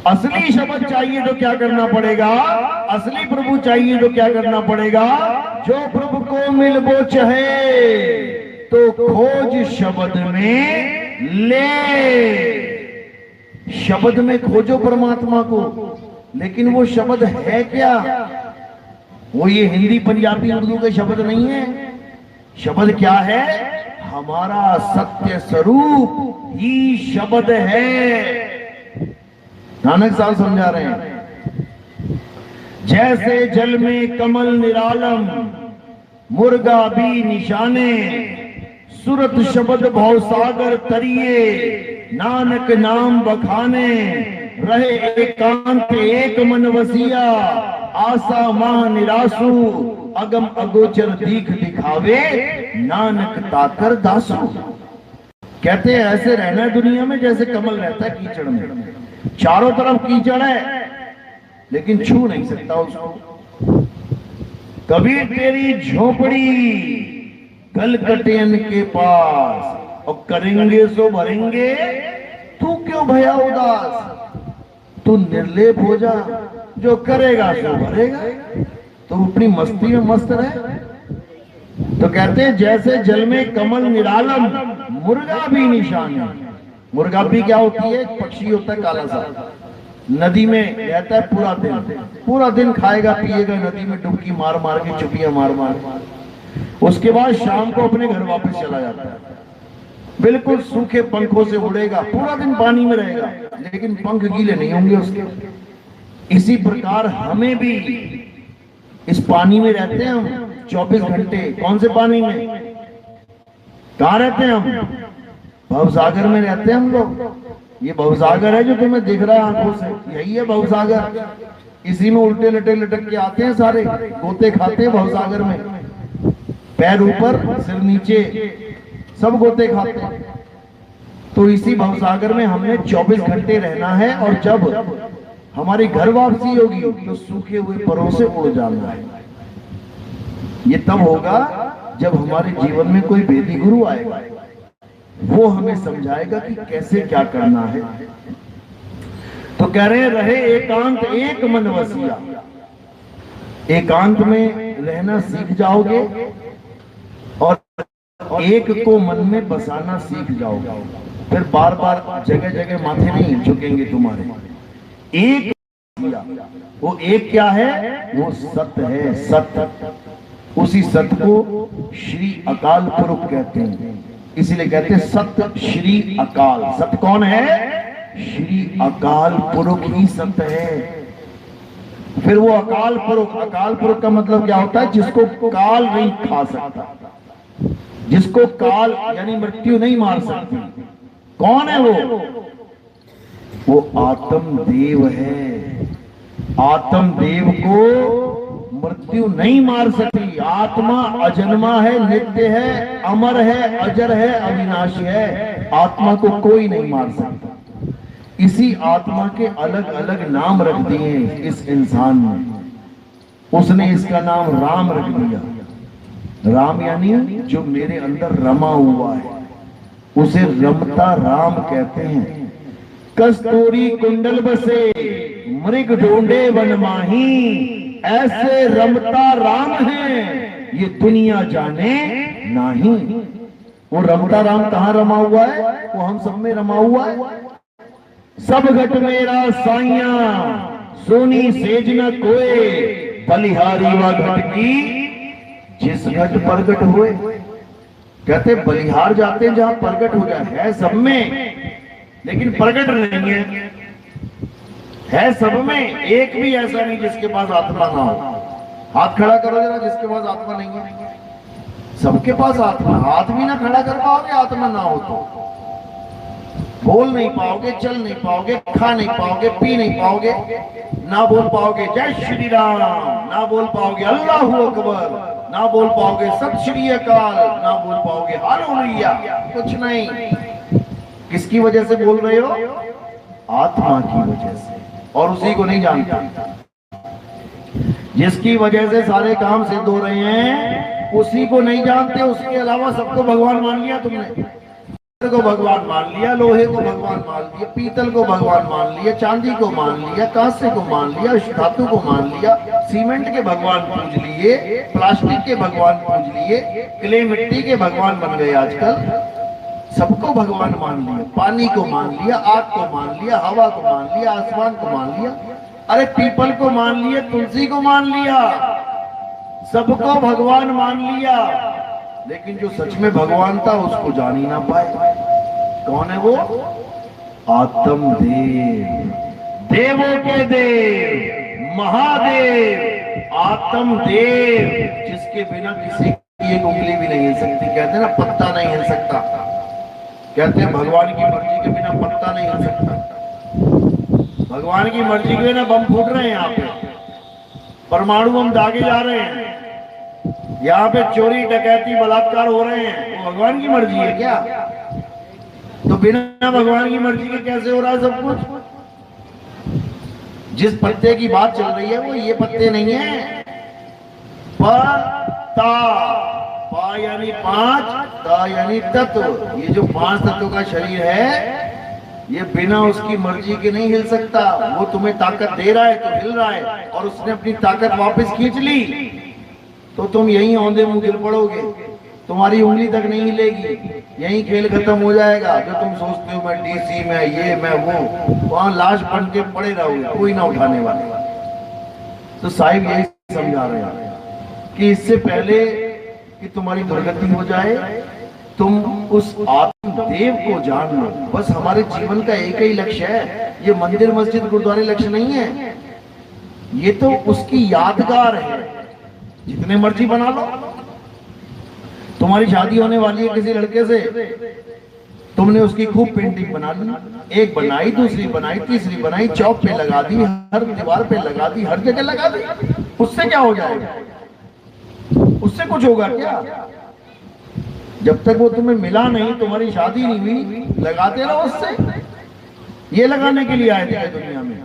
असली शब्द चाहिए तो क्या करना पड़ेगा? असली प्रभु चाहिए तो क्या करना पड़ेगा? जो प्रभु को मिल वो चाहे तो खोज शब्द में ले। शब्द में खोजो परमात्मा को, लेकिन वो शब्द है क्या? वो ये हिंदी पंजाबी उर्दू के शब्द नहीं है। शब्द क्या है? हमारा सत्य स्वरूप ही शब्द है। नानक साहब समझा रहे हैं, जैसे जल में कमल निरालम, मुर्गा भी निशाने, सूरत शब्द भवसागर तरिए, नानक नाम बखाने, रहे एकांत एक मन वसिया, आशा माह निरासु, अगम अगोचर दीख दिखावे, नानक ताकर दासु। कहते हैं ऐसे रहना दुनिया में जैसे कमल रहता है कीचड़ में। चारों तरफ कीचड़ है लेकिन छू नहीं सकता उसको। कबीर तेरी झोपड़ी कलकटियन के पास, और करेंगे सो भरेंगे, तू क्यों भया उदास? तू निर्लेप हो जा, जो करेगा सो भरेगा, तो अपनी मस्ती में मस्त रहे। तो कहते हैं जैसे जल में कमल निरालम, मुर्गा भी निशान है। मुर्गा भी क्या होती है? पक्षी होता है काला सा, नदी में रहता है पूरा दिन खाएगा पिएगा, नदी में डुबकी मार मार के, चुपियां मार मार, उसके बाद शाम को अपने घर वापस चला जाता है। बिल्कुल सूखे पंखों से उड़ेगा, पूरा दिन पानी में रहेगा, लेकिन पंख गीले नहीं होंगे उसके। इसी प्रकार हमें भी इस पानी में रहते हैं हम 24 घंटे। कौन से पानी में? कहाँ रहते हैं हम? भवसागर में रहते हैं हम लोग। ये भवसागर है जो तुम्हें दिख रहा है आंखों से, यही है भवसागर। इसी में उल्टे लटे लटक के आते हैं सारे, गोते खाते हैं भवसागर में, पैर ऊपर सिर नीचे, सब गोते खाते हैं। तो इसी भवसागर में हमने 24 घंटे रहना है, और जब हमारी घर वापसी होगी तो सूखे हुए परों से उड़ जाना है। ये तब होगा जब हमारे जीवन में कोई वेदी गुरु आएगा, वो हमें समझाएगा कि कैसे क्या करना है। तो कह रहे रहे एकांत एक मन वसिया। एकांत में रहना सीख जाओगे और एक को मन में बसाना सीख जाओगे, फिर बार बार जगह जगह माथे नहीं झुकेंगे तुम्हारे। एक वो एक क्या है? वो सत्य है, सत्य। उसी सत्य को श्री अकाल पुरुष कहते हैं, इसीलिए कहते हैं सत्य श्री अकाल। सत्य कौन है? श्री अकाल पुरुष ही सत्य है। फिर वो अकाल पुरुष, अकाल पुरुष का मतलब क्या होता है? जिसको काल नहीं खा सकता, जिसको काल यानी मृत्यु नहीं मार सकती। कौन है वो? वो आत्मदेव है। आत्मदेव को मृत्यु नहीं मार सकती। आत्मा अजन्मा है, नित्य है, अमर है, अजर है, अविनाशी है। आत्मा को कोई नहीं मार सकता। इसी आत्मा के अलग अलग नाम रख दिए इस इंसान ने। उसने इसका नाम राम रख दिया। राम यानी जो मेरे अंदर रमा हुआ है, उसे रमता राम कहते हैं। कस्तूरी कुंडल बसे मृग ढूंढे वन माही, ऐसे रमता राम है ये दुनिया जाने नहीं। वो रमता राम कहाँ रमा हुआ है? वो हम सब में रमा हुआ है। सब घट मेरा साइया सोनी सेज न कोए, बलिहारी व घट की जिस घट प्रगट हुए। कहते बलिहार जाते हैं जहां प्रगट हो जाए, है सब में लेकिन प्रगट नहीं है। है सब में, एक भी ऐसा नहीं जिसके पास आत्मा ना हो। हाथ खड़ा करो जरा जिसके पास आत्मा नहीं है। सबके पास आत्मा, हाथ भी ना खड़ा कर पाओगे आत्मा ना हो तो। बोल नहीं पाओगे, चल नहीं पाओगे, खा नहीं पाओगे, पी नहीं पाओगे, ना बोल पाओगे जय श्री राम, ना बोल पाओगे अल्लाह अकबर, ना बोल पाओगे सत श्री अकाल, ना बोल पाओगे हालेलुया, कुछ नहीं। किसकी वजह से बोल रहे हो? आत्मा की वजह से। और उसी को नहीं जानता। जिसकी वजह से सारे काम सिद्ध हो रहे हैं उसी को नहीं जानते। उसके अलावा सबको भगवान मान लिया तुमने। को भगवान मान लिया, लोहे को भगवान मान लिया, पीतल को भगवान मान लिया, चांदी को मान लिया, कांसे को मान लिया, धातु को मान लिया, सीमेंट के भगवान पूज लिए, प्लास्टिक के भगवान पूज लिए, क्ले मिट्टी के भगवान बन गए आजकल। सबको भगवान मान लिया। पानी को मान लिया, आग को मान लिया, हवा को मान लिया, आसमान को मान लिया, अरे पीपल को मान लिया, तुलसी को मान लिया, सबको भगवान मान लिया। लेकिन जो सच में भगवान था उसको जान ही ना पाए। कौन है वो? आत्मदेव, देवों के देव, महादेव, आत्मदेव, जिसके बिना किसी की एक उंगली भी नहीं हिल सकती। कहते हैं ना पत्ता नहीं हिल सकता, कहते हैं भगवान की मर्जी के बिना पत्ता नहीं हिल सकता। भगवान की मर्जी के बिना बम फूट रहे हैं यहाँ पे, परमाणु बम दागे जा रहे हैं, यहाँ पे चोरी डकैती बलात्कार हो रहे हैं। वो भगवान की मर्जी है क्या? तो बिना भगवान की मर्जी के कैसे हो रहा है सब कुछ? जिस पत्ते की बात चल रही है वो ये पत्ते नहीं है। पता, पा यानी पांच, ता यानी तत्व। ये जो 5 तत्वों का शरीर है ये बिना उसकी मर्जी के नहीं हिल सकता। वो तुम्हें ताकत दे रहा है तो हिल रहा है, और उसने अपनी ताकत वापस खींच ली तो तुम यहीं औंधे मुंह गिर पड़ोगे। तुम्हारी उंगली तक नहीं हिलेगी, यहीं खेल खत्म हो जाएगा। जो तुम सोचते हो मैं डीसी में ये मैं वो, वहां लाश बन के पड़े रहोगे, कोई ना उठाने वाले। तो साहिब यही समझा रहे हैं कि इससे पहले कि तुम्हारी दुर्गति हो जाए तुम उस आत्मदेव को जान लो। बस हमारे जीवन का एक ही लक्ष्य है। ये मंदिर मस्जिद गुरुद्वारे लक्ष्य नहीं है, ये तो उसकी यादगार है। जितने मर्जी बना लो। तुम्हारी शादी होने वाली है किसी लड़के से, तुमने उसकी खूब पेंटिंग बना ली, एक बनाई, दूसरी बनाई, तीसरी बनाई, चौक पे लगा दी, हर दीवार पे लगा दी, हर जगह लगा दी। उससे क्या हो जाएगा? उससे कुछ होगा क्या? जब तक वो तुम्हें मिला नहीं, तुम्हारी शादी नहीं हुई, लगाते रहो उससे। ये लगाने के लिए आए थे दुनिया में?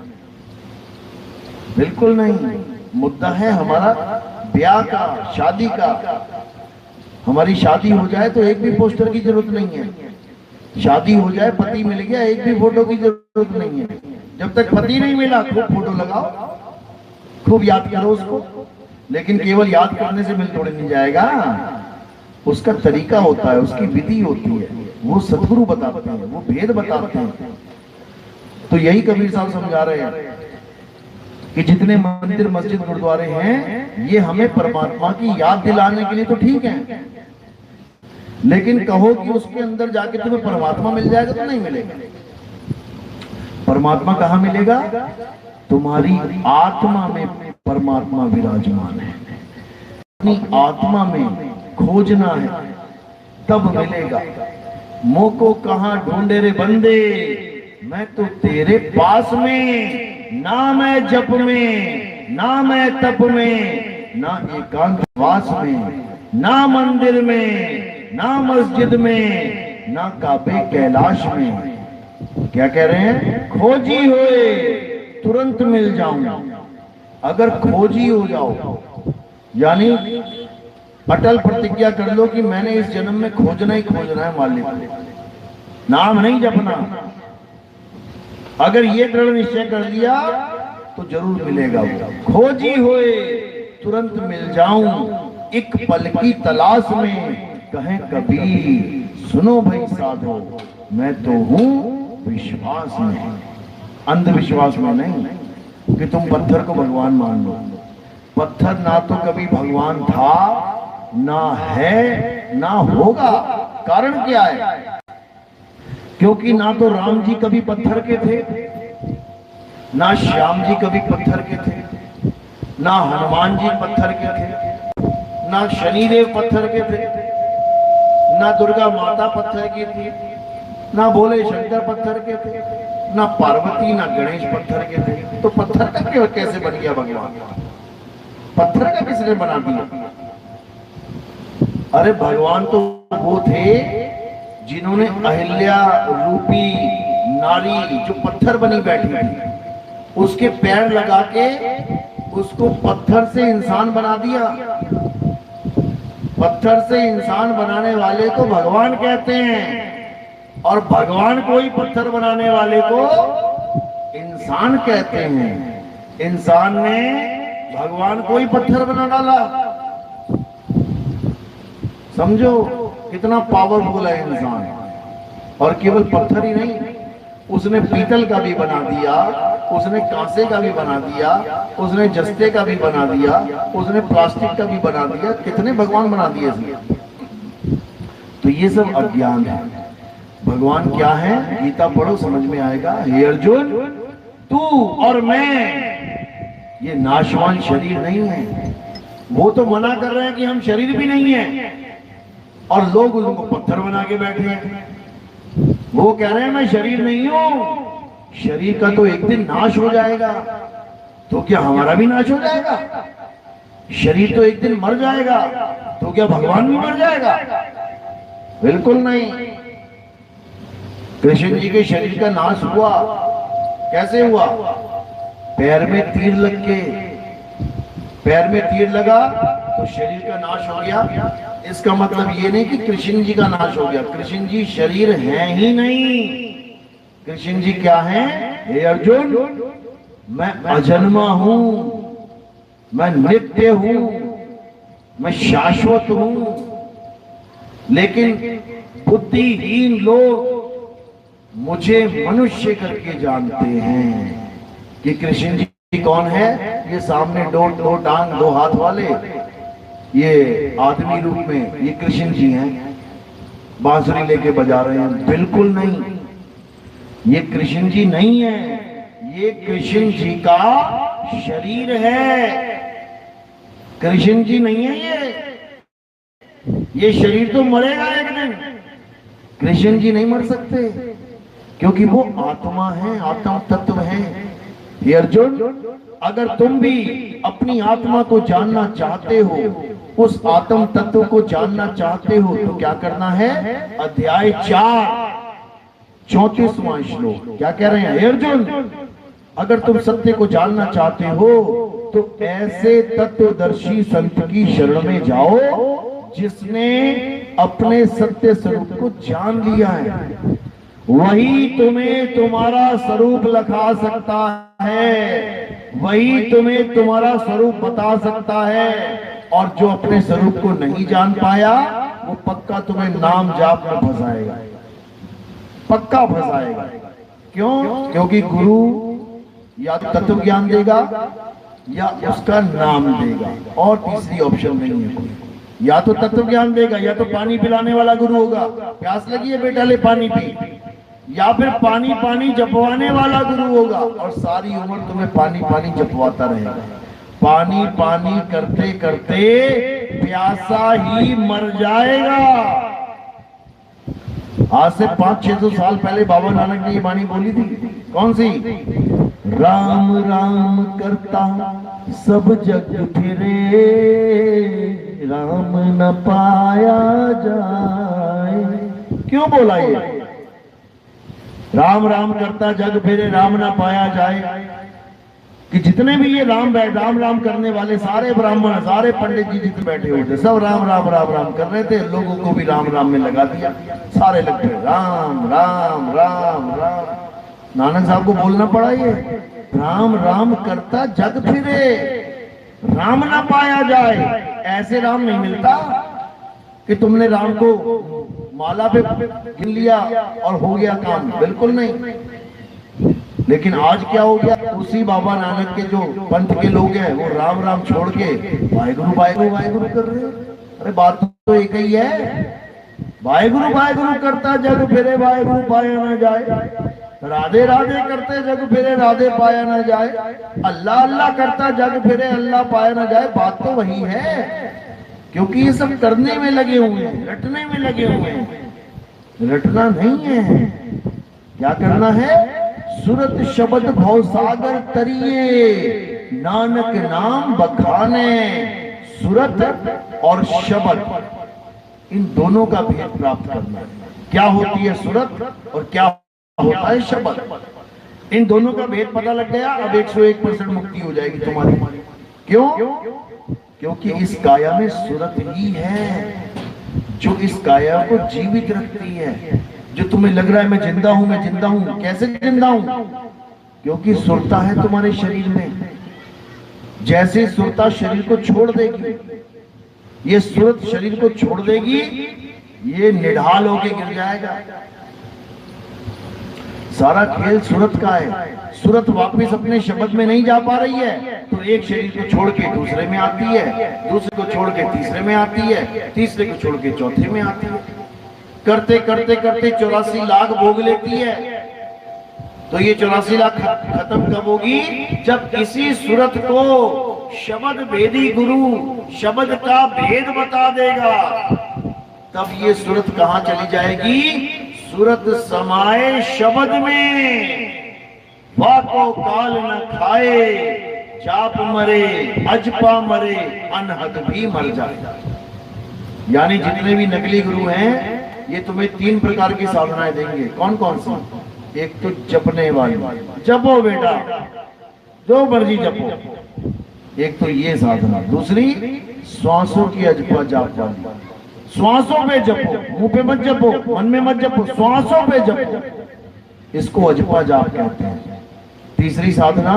बिल्कुल नहीं। मुद्दा है हमारा ब्याह का, शादी का। हमारी शादी हो जाए तो एक भी पोस्टर की जरूरत नहीं है। शादी हो जाए, पति मिल गया, एक भी फोटो की जरूरत नहीं है। जब तक पति नहीं मिला खूब फोटो लगाओ, खूब याद करो उसको। लेकिन केवल याद करने से मिल तोड़ नहीं जाएगा। उसका तरीका होता है, उसकी विधि होती है, वो सतगुरु बताते हैं, वो भेद बताते हैं। तो यही कबीर साहब समझा रहे हैं कि जितने मंदिर मस्जिद गुरुद्वारे हैं ये हमें परमात्मा की याद दिलाने के लिए तो ठीक है, लेकिन कहो कि उसके अंदर जाके तुम्हें परमात्मा मिल जाएगा तो नहीं मिलेगा। परमात्मा कहाँ मिलेगा? तुम्हारी आत्मा में परमात्मा विराजमान है। अपनी आत्मा में खोजना है तब मिलेगा। मोह को कहाँ ढूंढे रे बंदे, मैं तो तेरे पास में। ना मैं जप में, ना मैं तप में, ना एकांतवास में, ना मंदिर में, ना मस्जिद में, ना काबे कैलाश में। क्या कह रहे हैं? खोजी होए तुरंत मिल जाऊं। अगर खोजी हो जाओ यानी अटल प्रतिज्ञा कर लो कि मैंने इस जन्म में खोजना ही खोजना है मालिक, नाम नहीं जपना। अगर ये दृढ़ निश्चय कर लिया तो जरूर मिलेगा। वो खोजी होए तुरंत मिल जाऊं, एक पल की तलाश में, कहे कबीर सुनो भाई साधो, मैं तो हूं विश्वास में, अंधविश्वास में नहीं कि तुम पत्थर को भगवान मान लो। पत्थर ना तो कभी भगवान था, ना है, ना होगा। कारण क्या है? क्योंकि ना तो राम जी कभी पत्थर के थे, ना श्याम जी कभी पत्थर के थे, ना हनुमान जी पत्थर के थे, ना शनिदेव पत्थर के थे, ना दुर्गा माता पत्थर की थी, ना भोले शंकर पत्थर के थे, ना पार्वती ना गणेश पत्थर के थे। तो पत्थर का क्यों कैसे बन गया भगवान? पत्थर का किसने बना दिया? अरे भगवान तो वो थे जिन्होंने अहिल्या रूपी नारी जो पत्थर बनी बैठी थी, उसके पैर लगा के उसको पत्थर से इंसान बना दिया। पत्थर से इंसान बनाने वाले को भगवान कहते हैं, और भगवान को ही पत्थर बनाने वाले को इंसान कहते हैं। इंसान ने भगवान को ही पत्थर बना डाला। समझो कितना पावरफुल है इंसान। और केवल पत्थर ही नहीं, उसने पीतल का भी बना दिया, उसने कांसे का भी बना दिया, उसने जस्ते का भी बना दिया, उसने प्लास्टिक का भी बना दिया। कितने भगवान बना दिए इसने। तो ये सब अज्ञान है। भगवान क्या है? गीता पढ़ो समझ में आएगा। हे अर्जुन, तू और मैं ये नाशवान शरीर नहीं है। वो तो मना कर रहे हैं कि हम शरीर भी नहीं है, और लोग उनको पत्थर बना के बैठे हैं। वो कह रहे हैं मैं शरीर नहीं हूं। शरीर का तो एक दिन नाश हो जाएगा, तो क्या हमारा भी नाश हो जाएगा? शरीर तो एक दिन मर जाएगा, तो क्या भगवान भी मर जाएगा? बिल्कुल नहीं। कृष्ण जी के शरीर का नाश हुआ, कैसे हुआ? पैर में तीर लग के, पैर में तीर लगा तो शरीर का नाश हो गया। इसका मतलब ये नहीं कि कृष्ण जी का नाश हो गया। कृष्ण जी शरीर हैं ही नहीं। कृष्ण जी क्या हैं? हे अर्जुन, मैं अजन्मा हूं, मैं नित्य हूं, मैं शाश्वत हूं। लेकिन बुद्धिहीन लोग मुझे मनुष्य करके जानते हैं कि कृष्ण जी कौन है। ये सामने दो टांग दो हाथ वाले, ये आदमी रूप में ये कृष्ण जी हैं, बांसुरी लेके बजा रहे हैं। बिल्कुल नहीं, ये कृष्ण जी नहीं है, ये कृष्ण जी का शरीर है। कृष्ण जी नहीं है ये शरीर तो मरेगा एक दिन। कृष्ण जी नहीं मर सकते, क्योंकि वो आत्मा है, आत्म तत्व है। हे अर्जुन, अगर तुम भी अपनी आत्मा को जानना चाहते हो, उस आत्म तत्व को जानना चाहते हो, तो क्या करना है? अध्याय 4 34वां श्लोक क्या कह रहे हैं? हे अर्जुन, अगर तुम सत्य को जानना चाहते हो तो ऐसे तत्वदर्शी संत की शरण में जाओ जिसने अपने सत्य स्वरूप को जान लिया है। वही तुम्हें तुम्हारा स्वरूप लखा सकता है, वही तुम्हें तुम्हारा स्वरूप बता सकता है। और जो अपने स्वरूप को नहीं जान पाया, वो पक्का तुम्हें नाम जाप में फंसाएगा, पक्का फंसाएगा। क्यों? क्योंकि गुरु या तत्व ज्ञान देगा या उसका नाम देगा, और तीसरी ऑप्शन नहीं है कोई। या तो तत्व ज्ञान देगा, या तो पानी पिलाने वाला गुरु होगा, प्यास लगी है बेटा ले पानी पी, या फिर पानी पानी जपवाने वाला गुरु होगा, और सारी उम्र तुम्हें पानी पानी जपवाता रहेगा। पानी पानी करते करते प्यासा ही मर जाएगा। आज से 500-600 साल पहले बाबा नानक ने ये वाणी बोली थी। कौन सी? राम राम करता सब जग फिरे, राम न पाया जाए। क्यों बोला ये? राम राम करता जग फिरे, राम न पाया जाए, कि जितने भी ये राम राम करने वाले सारे ब्राह्मण, सारे पंडित जी जितने बैठे हुए थे, सब राम राम राम राम कर रहे थे। लोगों को भी राम राम में लगा दिया, सारे लग गए राम राम राम राम। नानक साहब को बोलना पड़ा ये, राम राम करता जग फिरे, राम ना पाया जाए। ऐसे राम नहीं मिलता कि तुमने राम को माला पे गिन लिया और हो गया काम, बिल्कुल नहीं। लेकिन आज क्या हो गया? उसी बाबा नानक के जो पंथ के लोग हैं, वो राम राम छोड़ के वाहेगुरु वाहेगुरु वाहेगुरु कर रहे हैं। अरे बात तो एक ही है, वाहेगुरु वाहेगुरु करता जग फिरे, वाहेगुरु पाया ना जाए। राधे राधे करते जग फिरे राधे पाया ना जाए, अल्लाह अल्लाह करता जग फिरे अल्लाह पाया ना जाए। बात तो वही है, क्योंकि ये सब करने में लगे हुए हैं, रटने में लगे हुए हैं। रटना नहीं है, क्या करना है? सुरत शब्द भव सागर तरिए, नानक नाम बखाने। सुरत और शब्द, इन दोनों का भेद प्राप्त करना है। क्या होती है सुरत और क्या होता है शब्द? इन दोनों का भेद पता लग गया, अब 101% मुक्ति हो जाएगी तुम्हारी। क्यों? क्योंकि इस काया में सुरत ही है जो इस काया को जीवित रखती है। जो तुम्हें लग रहा है मैं जिंदा हूं, मैं जिंदा हूं, कैसे जिंदा हूं? क्योंकि सुरता है तुम्हारे शरीर में। जैसे सुरता शरीर को छोड़ देगी, ये सुरत शरीर को छोड़ देगी, ये निढाल होके गिर जाएगा। सारा खेल सुरत का है। सुरत वापस अपने शब्द में नहीं जा पा रही है, तो एक शरीर को छोड़ के दूसरे में आती है, दूसरे को छोड़ के तीसरे में आती है, तीसरे को छोड़ के चौथे में आती है। करते करते करते 84 लाख भोग लेती है। तो ये 84 लाख खत्म कब होगी? जब इसी सुरत को शब्द भेदी गुरु शब्द का भेद बता देगा, तब ये सुरत कहां चली जाएगी? सुरत समाये शब्द में, वाको काल न खाए, चाप मरे अजपा मरे, अनहद भी मर जाए। यानी जितने भी नकली गुरु हैं, ये तुम्हें 3 प्रकार की साधनाएं देंगे। कौन कौन सी? एक तो जपने वाली, जपो बेटा जो मर्जी जपो, एक तो ये साधना। दूसरी श्वासों की अजपा जाप वाली, श्वासों पे जपो, मुंह पे मत जपो, मन में मत जपो, श्वासों पे जपो, इसको अजपा जाप कहते हैं। तीसरी साधना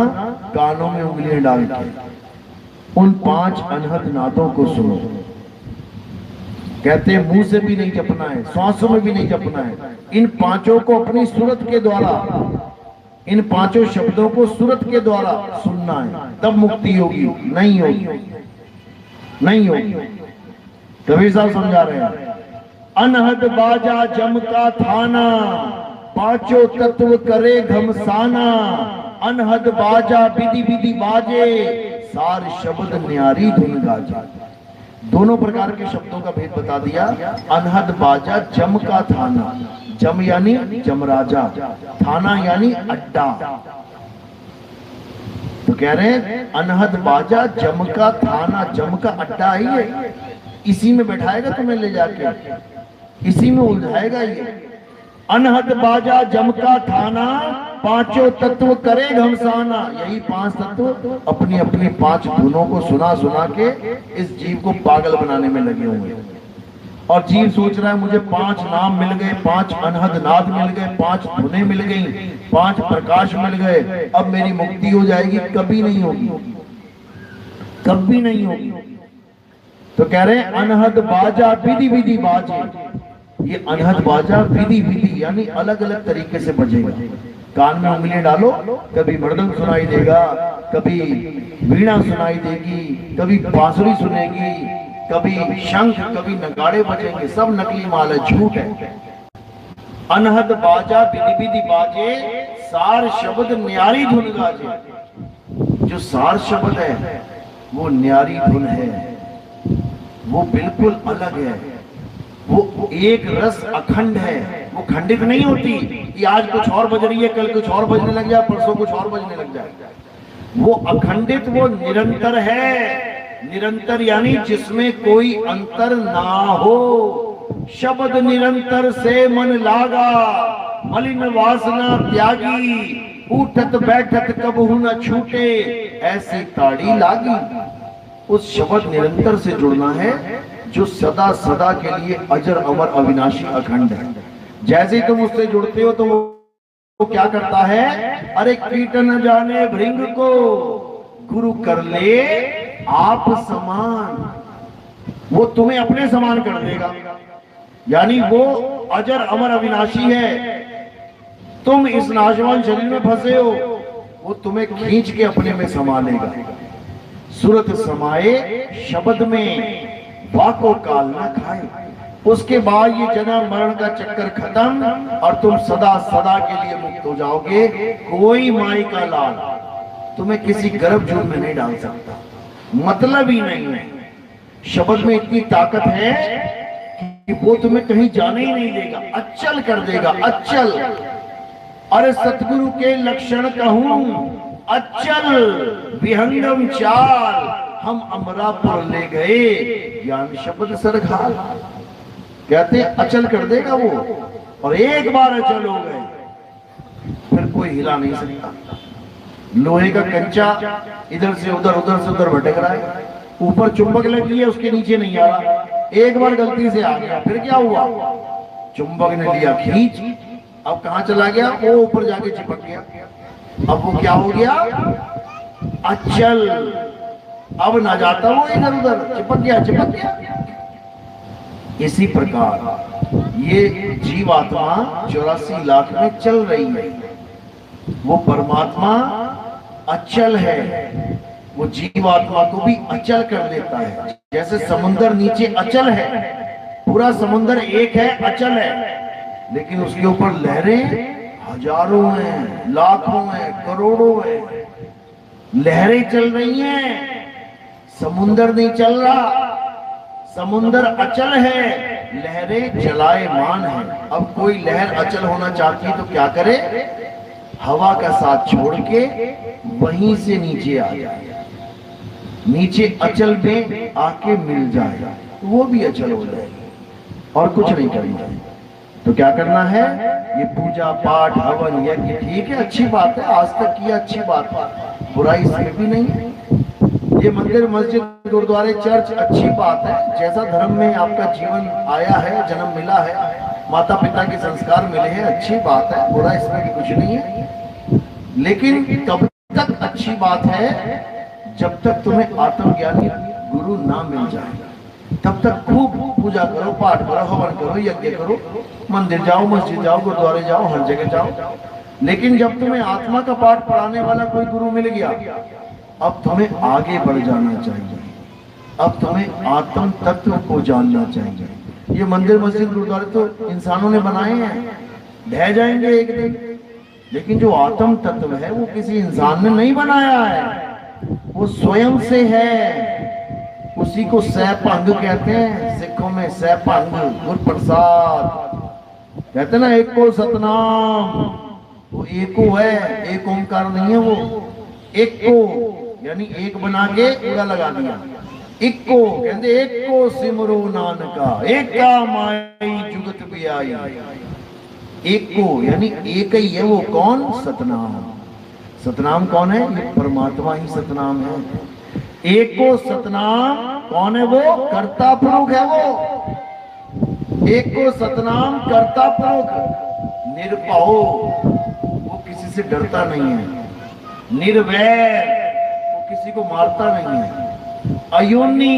कानों में उंगलियां डाल के उन 5 अनहद नादों को सुनो। कहते हैं मुंह से भी नहीं जपना है, श्वासों में भी नहीं जपना है। इन 5 को अपनी सूरत के द्वारा, इन 5 शब्दों को सूरत के द्वारा सुनना है, तब मुक्ति होगी। नहीं होगी, नहीं होगी। कबीर साहब समझा रहे हैं, अनहद बाजा जम का थाना, 5 तत्व करे घमसाना, अनहद बाजा विधि विधि बाजे, सार शब्द न्यारी धुन गाजे। दोनों प्रकार के शब्दों का भेद बता दिया। अनहद बाजा जम का थाना, जम यानी जमराजा, थाना यानी अड्डा। तो कह रहे हैं अनहद बाजा जम का थाना, जम का अड्डा ही है, इसी में बैठाएगा तुम्हें ले जाके, इसी में उलझाएगा ये। अनहद बाजा जम का थाना, 5 तत्व करे घमसाना। यही 5 तत्व अपनी अपनी 5 धुनों को सुना सुना के इस जीव को पागल बनाने में लगे हुए हैं। और जीव सोच रहा है मुझे 5 नाम मिल गए, 5 अनहद नाद मिल गए, 5 धुनें मिल गई, 5 प्रकाश मिल गए, अब मेरी मुक्ति हो जाएगी। कभी नहीं होगी, कभी नहीं होगी। तो कह रहे हैं अनहद बाजा विधि विधि बाजे। ये अनहद बाजा विधि विधि यानी अलग अलग तरीके से बजेगा। कान में उंगलियां डालो, कभी मृदंग सुनाई देगा, कभी वीणा सुनाई देगी, कभी बांसुरी सुनेगी, कभी शंख, कभी नगाड़े बजेंगे। सब नकली माल है, झूठ है। अनहद बाजा विधि विधि बाजे, सार शब्द न्यारी धुन गाजे। जो सार शब्द है वो न्यारी धुन है, वो बिल्कुल अलग है, वो एक रस अखंड है, वो खंडित नहीं होती कि आज कुछ और बज रही है, कल कुछ और बजने लग जाए, परसों कुछ और बजने लग जाए। वो अखंडित, वो निरंतर है। निरंतर यानी जिसमें कोई अंतर ना हो। शब्द निरंतर से मन लागा, मलिन वासना त्यागी, उठत बैठत कबहू न छूटे, ऐसी ताड़ी लागी। उस शब्द निरंतर से जुड़ना है जो सदा सदा के लिए अजर अमर अविनाशी अखंड है। जैसे ही तुम उससे जुड़ते हो तो वो क्या करता है? अरे कीट न जाने भृंग को, गुरु कर ले आप समान। वो तुम्हें अपने समान कर देगा, यानी वो अजर अमर अविनाशी है। तुम इस नाशवान शरीर में फंसे हो, वो तुम्हें खींच के अपने में समा लेगा। सूरत समाये शब्द में, वाको काल न खाए। उसके बाद ये जन्म मरण का चक्कर खत्म और तुम सदा सदा के लिए मुक्त हो जाओगे। कोई माई का लाल तुम्हें किसी गर्भ जून में नहीं डाल सकता, मतलब ही नहीं है। शब्द में इतनी ताकत है कि वो तुम्हें कहीं जाने ही नहीं देगा, अचल कर देगा, अचल। अरे सतगुरु के लक्षण कहूं अचल विहंगम चाल, हम अमरापुर ले गए ज्ञान शब्द सरघाल। कहते हैं अचल कर देगा वो, और एक बार अचल हो गए फिर कोई हिला नहीं सकता। लोहे का कंचा इधर से उधर भटक रहा है, ऊपर चुंबक लगी है उसके नीचे नहीं आ रहा, एक बार गलती से आ गया, फिर क्या हुआ, चुंबक ने लिया खींच, अब कहां चला गया, वो ऊपर जाके चिपक गया। अब वो क्या हो गया, अचल, अब ना जाता वो इधर उधर, चिपक गया। इसी प्रकार ये जीवात्मा 84 लाख में चल रही है, वो परमात्मा अचल है, वो जीवात्मा को भी अचल कर देता है। जैसे समुद्र नीचे अचल है, पूरा समुद्र एक है, अचल है, लेकिन उसके ऊपर लहरें हजारों हैं, लाखों हैं, करोड़ों हैं, लहरें चल रही हैं, समुद्र नहीं चल रहा। समुद्र अचल है, लहरें चलायमान है। अब कोई लहर अचल होना चाहती है तो क्या करे, हवा का साथ छोड़ के वहीं से नीचे आ जाए, नीचे अचल में आके मिल जाए, वो भी अचल हो जाएगी और कुछ नहीं करना है। तो क्या करना है, ये पूजा पाठ हवन यज्ञ ठीक है, अच्छी बात है, आज तक किया अच्छी बात है, बुराई इसमें भी नहीं है। ये मंदिर मस्जिद गुरुद्वारे चर्च अच्छी बात है, जैसा धर्म में आपका जीवन आया है, जन्म मिला है, माता पिता के संस्कार मिले हैं, अच्छी बात है, बुरा इसमें भी कुछ नहीं है। लेकिन तब तक अच्छी बात है जब तक तुम्हें आत्मज्ञानी गुरु ना मिल जाए, तब तक खूब पूजा करो, पाठ करो, हवन करो, यज्ञ करो, मंदिर जाओ, मस्जिद जाओ, गुरुद्वारे जाओ, हर जगह जाओ। लेकिन जब तुम्हें आत्मा का पाठ पढ़ाने वाला कोई गुरु मिल गया, अब तुम्हें आगे बढ़ जाना चाहिए, अब तुम्हें आत्म तत्व को जानना चाहिए। ये मंदिर मस्जिद गुरुद्वारे तो इंसानों ने बनाए हैं, ढह जाएंगे एक दिन, लेकिन जो आत्म तत्व है वो किसी इंसान ने नहीं बनाया है, वो स्वयं से है। उसी को सैभंग कहते हैं, सिखों में सैभंग, गुरु प्रसाद कहते ना, एक को सतनाम, वो एको है, एक ओंकार नहीं है, वो एक को यानी एक बना के पूरा लगा दिया। एक को कहते, एक को सिमरो नानका, एक का माई जुगत भी आई। एक को यानी एक ही है, वो कौन, सतनाम। सतनाम कौन है, ये परमात्मा ही सतनाम है। एक को सतनाम कौन है, वो कर्ता पुरुष है, वो एक को सतनाम कर्ता पुरुष। निर्भय, वो किसी से डरता नहीं है। निर्वैर, किसी को मारता नहीं है। अयोनी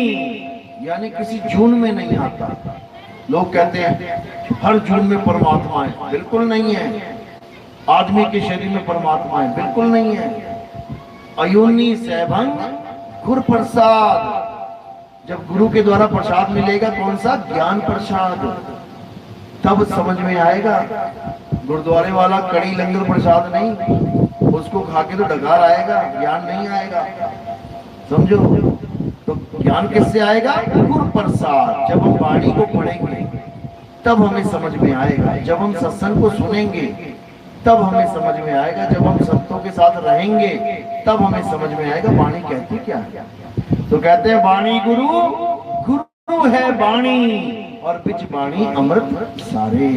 यानी किसी जून में नहीं आता। लोग कहते हैं हर जून में परमात्मा है, बिल्कुल नहीं है। आदमी के शरीर में परमात्मा है, बिल्कुल नहीं है। अयोनी सैभंग गुरु प्रसाद, जब गुरु के द्वारा प्रसाद मिलेगा, कौन सा, ज्ञान प्रसाद, तब समझ में आएगा। गुरुद्वारे वाला कड़ी लंगर प्रसाद नहीं, उसको खा के तो डकार आएगा, ज्ञान नहीं आएगा, समझो। तो ज्ञान किससे आएगा, गुरु प्रसाद। जब हम वाणी को पढ़ेंगे तब हमें समझ में आएगा, जब हम सत्संग को सुनेंगे तब हमें समझ में आएगा, जब हम संतों के साथ रहेंगे तब हमें समझ में आएगा वाणी कहती क्या है। तो कहते हैं वाणी गुरु, गुरु है वाणी, और बिच वाणी अमृत सारे,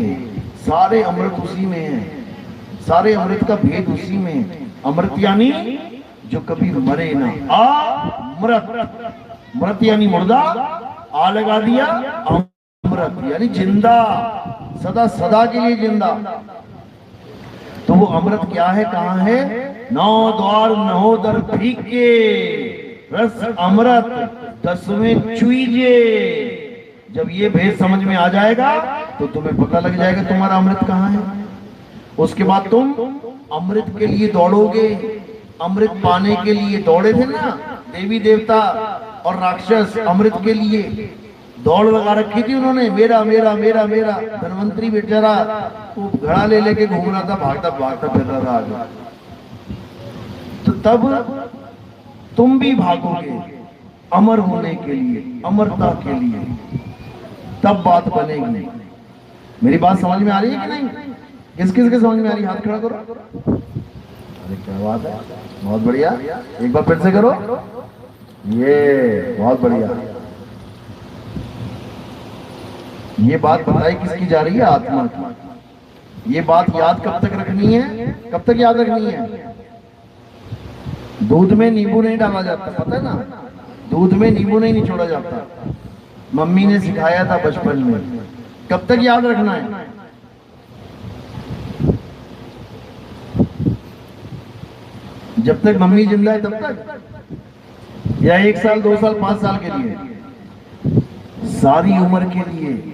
सारे अमृत उसी में है, सारे अमृत का भेद उसी में है। अमृत यानी जो कभी मरे ना, अमृत, मृत यानी मुर्दा, आ लगा दिया, अमृत यानी जिंदा, सदा सदा के लिए जिंदा। तो वो अमृत क्या है, कहाँ है, नौ द्वार नौ दर फीके, रस अमृत 10वें चुईजे। जब ये भेद समझ में आ जाएगा तो तुम्हें पता लग जाएगा तुम्हारा अमृत कहाँ है। उसके बाद तुम अमृत के लिए दौड़ोगे। अमृत पाने के लिए दौड़े थे ना देवी देवता और राक्षस, अमृत के लिए दौड़ लगा रखी थी उन्होंने, मेरा मेरा मेरा मेरा। धनवंतरी बेचारा वो घड़ा ले लेके घूम रहा था, भागता भागता फिर रहा था आगे। तो तब तुम भी भागोगे अमर होने के लिए, अमरता के लिए, तब बात बनेगी। मेरी बात समझ में आ रही है कि नहीं? किस किस के समझ में आ रही है? हाथ खड़ा करो। अरे क्या बात है, बहुत बढ़िया। एक बार फिर से करो, ये बहुत बढ़िया। ये बात बताई किसकी जा रही है? आत्मा की। ये बात याद कब तक रखनी है? कब तक याद रखनी है? दूध में नींबू नहीं डाला जाता, पता है ना? दूध में नींबू नहीं निचोड़ा जाता। मम्मी ने सिखाया था बचपन में। कब तक याद रखना है? जब तक मम्मी जिंदा है तब तक, या 1 साल 2 साल 5 साल के लिए? सारी उम्र के लिए।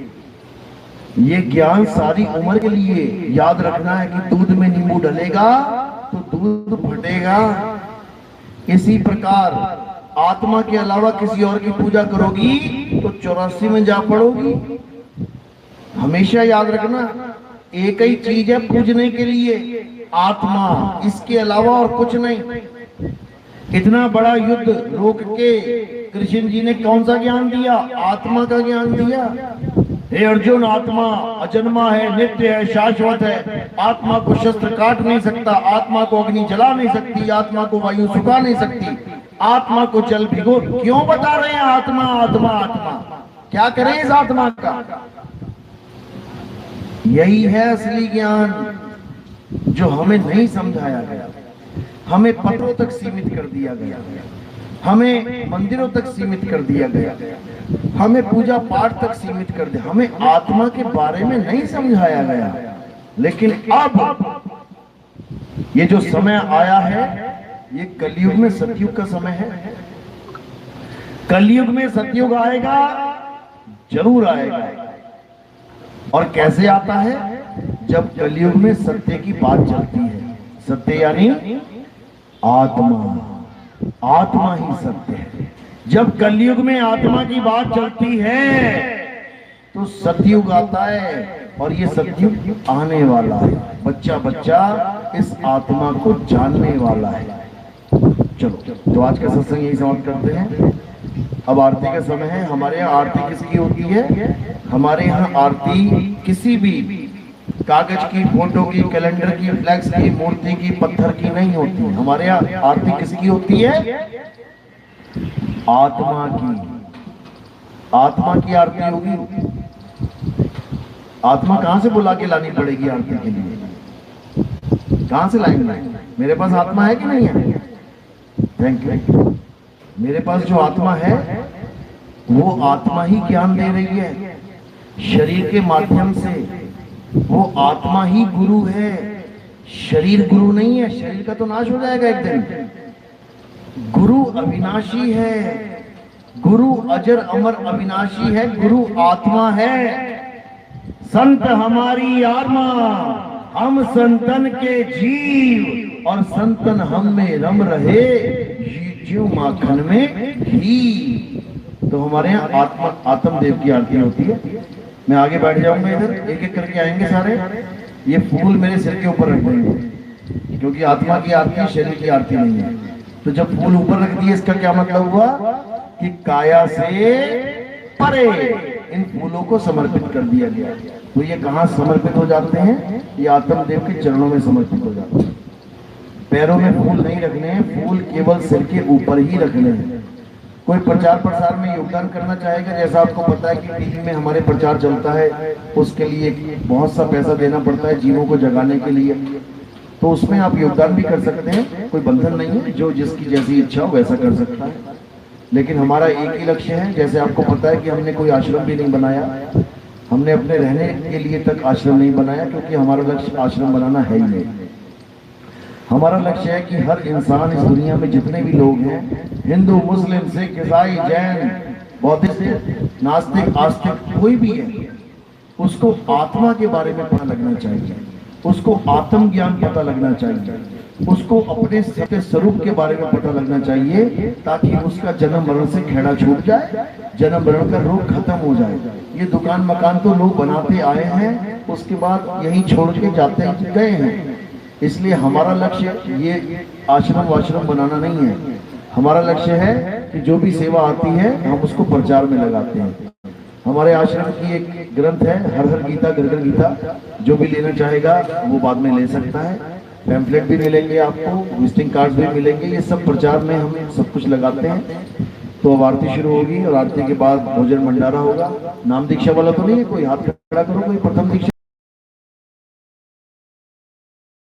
ये ज्ञान सारी उम्र के लिए याद रखना है कि दूध में नींबू डलेगा तो दूध फटेगा। इसी प्रकार आत्मा के अलावा किसी और की पूजा करोगी तो 84 में जा पड़ोगी। हमेशा याद रखना, एक ही चीज है पूजने के लिए, आत्मा, इसके अलावा और कुछ नहीं। इतना बड़ा युद्ध रोक के कृष्ण जी ने कौन सा ज्ञान दिया? आत्मा का ज्ञान दिया। हे अर्जुन, आत्मा अजन्मा है, नित्य है, शाश्वत है। आत्मा को शस्त्र काट नहीं सकता, आत्मा को अग्नि जला नहीं सकती, आत्मा को वायु सुखा नहीं सकती, आत्मा को जल भिगो। क्यों बता रहे हैं आत्मा आत्मा आत्मा? क्या करें इस आत्मा का? यही है असली ज्ञान जो हमें नहीं समझाया गया। हमें पत्रों तक सीमित कर दिया गया, हमें मंदिरों तक सीमित कर दिया गया, हमें पूजा पाठ तक सीमित कर दिया। हमें आत्मा के बारे में नहीं समझाया गया। लेकिन अब ये जो समय आया है, ये कलयुग में सतयुग का समय है। कलयुग में सतयुग आएगा, जरूर आएगा। और कैसे आता है? जब कलयुग में सत्य की बात चलती है। सत्य यानी आत्मा, आत्मा ही सत्य है। जब कलयुग में आत्मा की बात चलती है तो सतयुग आता है, और ये सतयुग आने वाला है। बच्चा बच्चा इस आत्मा को जानने वाला है। चलो, तो आज का सत्संग यही समाप्त करते हैं। अब आरती का समय है। हमारे यहाँ आरती किसकी होती है? हमारे यहाँ आरती किसी भी कागज की, फोटो की, कैलेंडर की, फ्लैक्स की, मूर्ति की, पत्थर की नहीं होती। हमारे यहाँ आरती किसकी होती है? आत्मा की। आत्मा की आरती होगी। आत्मा कहां से बुला के लानी पड़ेगी आरती के लिए? कहां से लाएंगे? मेरे पास आत्मा है कि नहीं है? Thank you. मेरे पास जो आत्मा है वो आत्मा ही ज्ञान दे रही है शरीर के माध्यम से। वो आत्मा ही गुरु है, शरीर गुरु नहीं है। शरीर का तो नाश हो जाएगा एक दिन। गुरु अविनाशी है, गुरु अजर अमर अविनाशी है, गुरु आत्मा है। संत हमारी आत्मा, हम संतन के जीव, और संतन हम में रम रहे, जीव माखन में घी। तो हमारे यहाँ आत्मा, आत्मदेव की आरती होती है। मैं आगे बैठ जाऊंगा, इधर एक एक करके आएंगे सारे। ये फूल मेरे सिर के ऊपर रख देंगे, क्योंकि आत्मा की आरती शरीर की आरती नहीं है। तो जब फूल ऊपर रख दिए, इसका क्या मतलब हुआ? कि काया से परे इन फूलों को समर्पित कर दिया गया। तो ये कहाँ समर्पित हो जाते हैं? ये आत्मदेव के चरणों में समर्पित हो जाते हैं। पैरों में फूल नहीं रखने हैं, फूल केवल सिर के ऊपर ही रखने हैं। कोई प्रचार प्रसार में योगदान करना चाहेगा, जैसा आपको पता है कि टीवी में हमारे प्रचार चलता है, उसके लिए बहुत सा पैसा देना पड़ता है जीवों को जगाने के लिए। तो उसमें आप योगदान भी कर सकते हैं, कोई बंधन नहीं है। जो जिसकी जैसी इच्छा हो वैसा कर सकता है। लेकिन हमारा एक ही लक्ष्य है। जैसे आपको पता है कि हमने कोई आश्रम भी नहीं बनाया, हमने अपने रहने के लिए तक आश्रम नहीं बनाया, क्योंकि हमारा लक्ष्य आश्रम बनाना है ही नहीं। हमारा लक्ष्य है कि हर इंसान, इस दुनिया में जितने भी लोग हैं, हिंदू, मुस्लिम, सिख, ईसाई, जैन, बौद्धिस्ट, नास्तिक, आस्तिक, कोई भी है, उसको आत्मा के बारे में पता लगना चाहिए, उसको आत्म ज्ञान पता लगना चाहिए। उसको अपने सत्य स्वरूप के बारे में पता लगना चाहिए, ताकि उसका जन्म मरण से खेड़ा छूट जाए, जन्म मरण का रोग खत्म हो जाए। ये दुकान मकान तो लोग बनाते आए हैं, उसके बाद यहीं छोड़ के जाते गए हैं। इसलिए हमारा लक्ष्य ये आश्रम वाश्रम बनाना नहीं है। हमारा लक्ष्य है कि जो भी सेवा आती है हम उसको प्रचार में लगाते हैं। हमारे आश्रम की एक ग्रंथ है, हर हर गीता घर घर गीता, जो भी लेना चाहेगा वो बाद में ले सकता है। पैम्फलेट भी मिलेंगे आपको, विजिटिंग कार्ड भी मिलेंगे, ये सब प्रचार में हम सब कुछ लगाते हैं। तो अब आरती शुरू होगी और आरती के बाद भोजन भंडारा होगा। नाम दीक्षा वाला तो नहीं है कोई? हाथ खड़ा करो कोई प्रथम दीक्षा।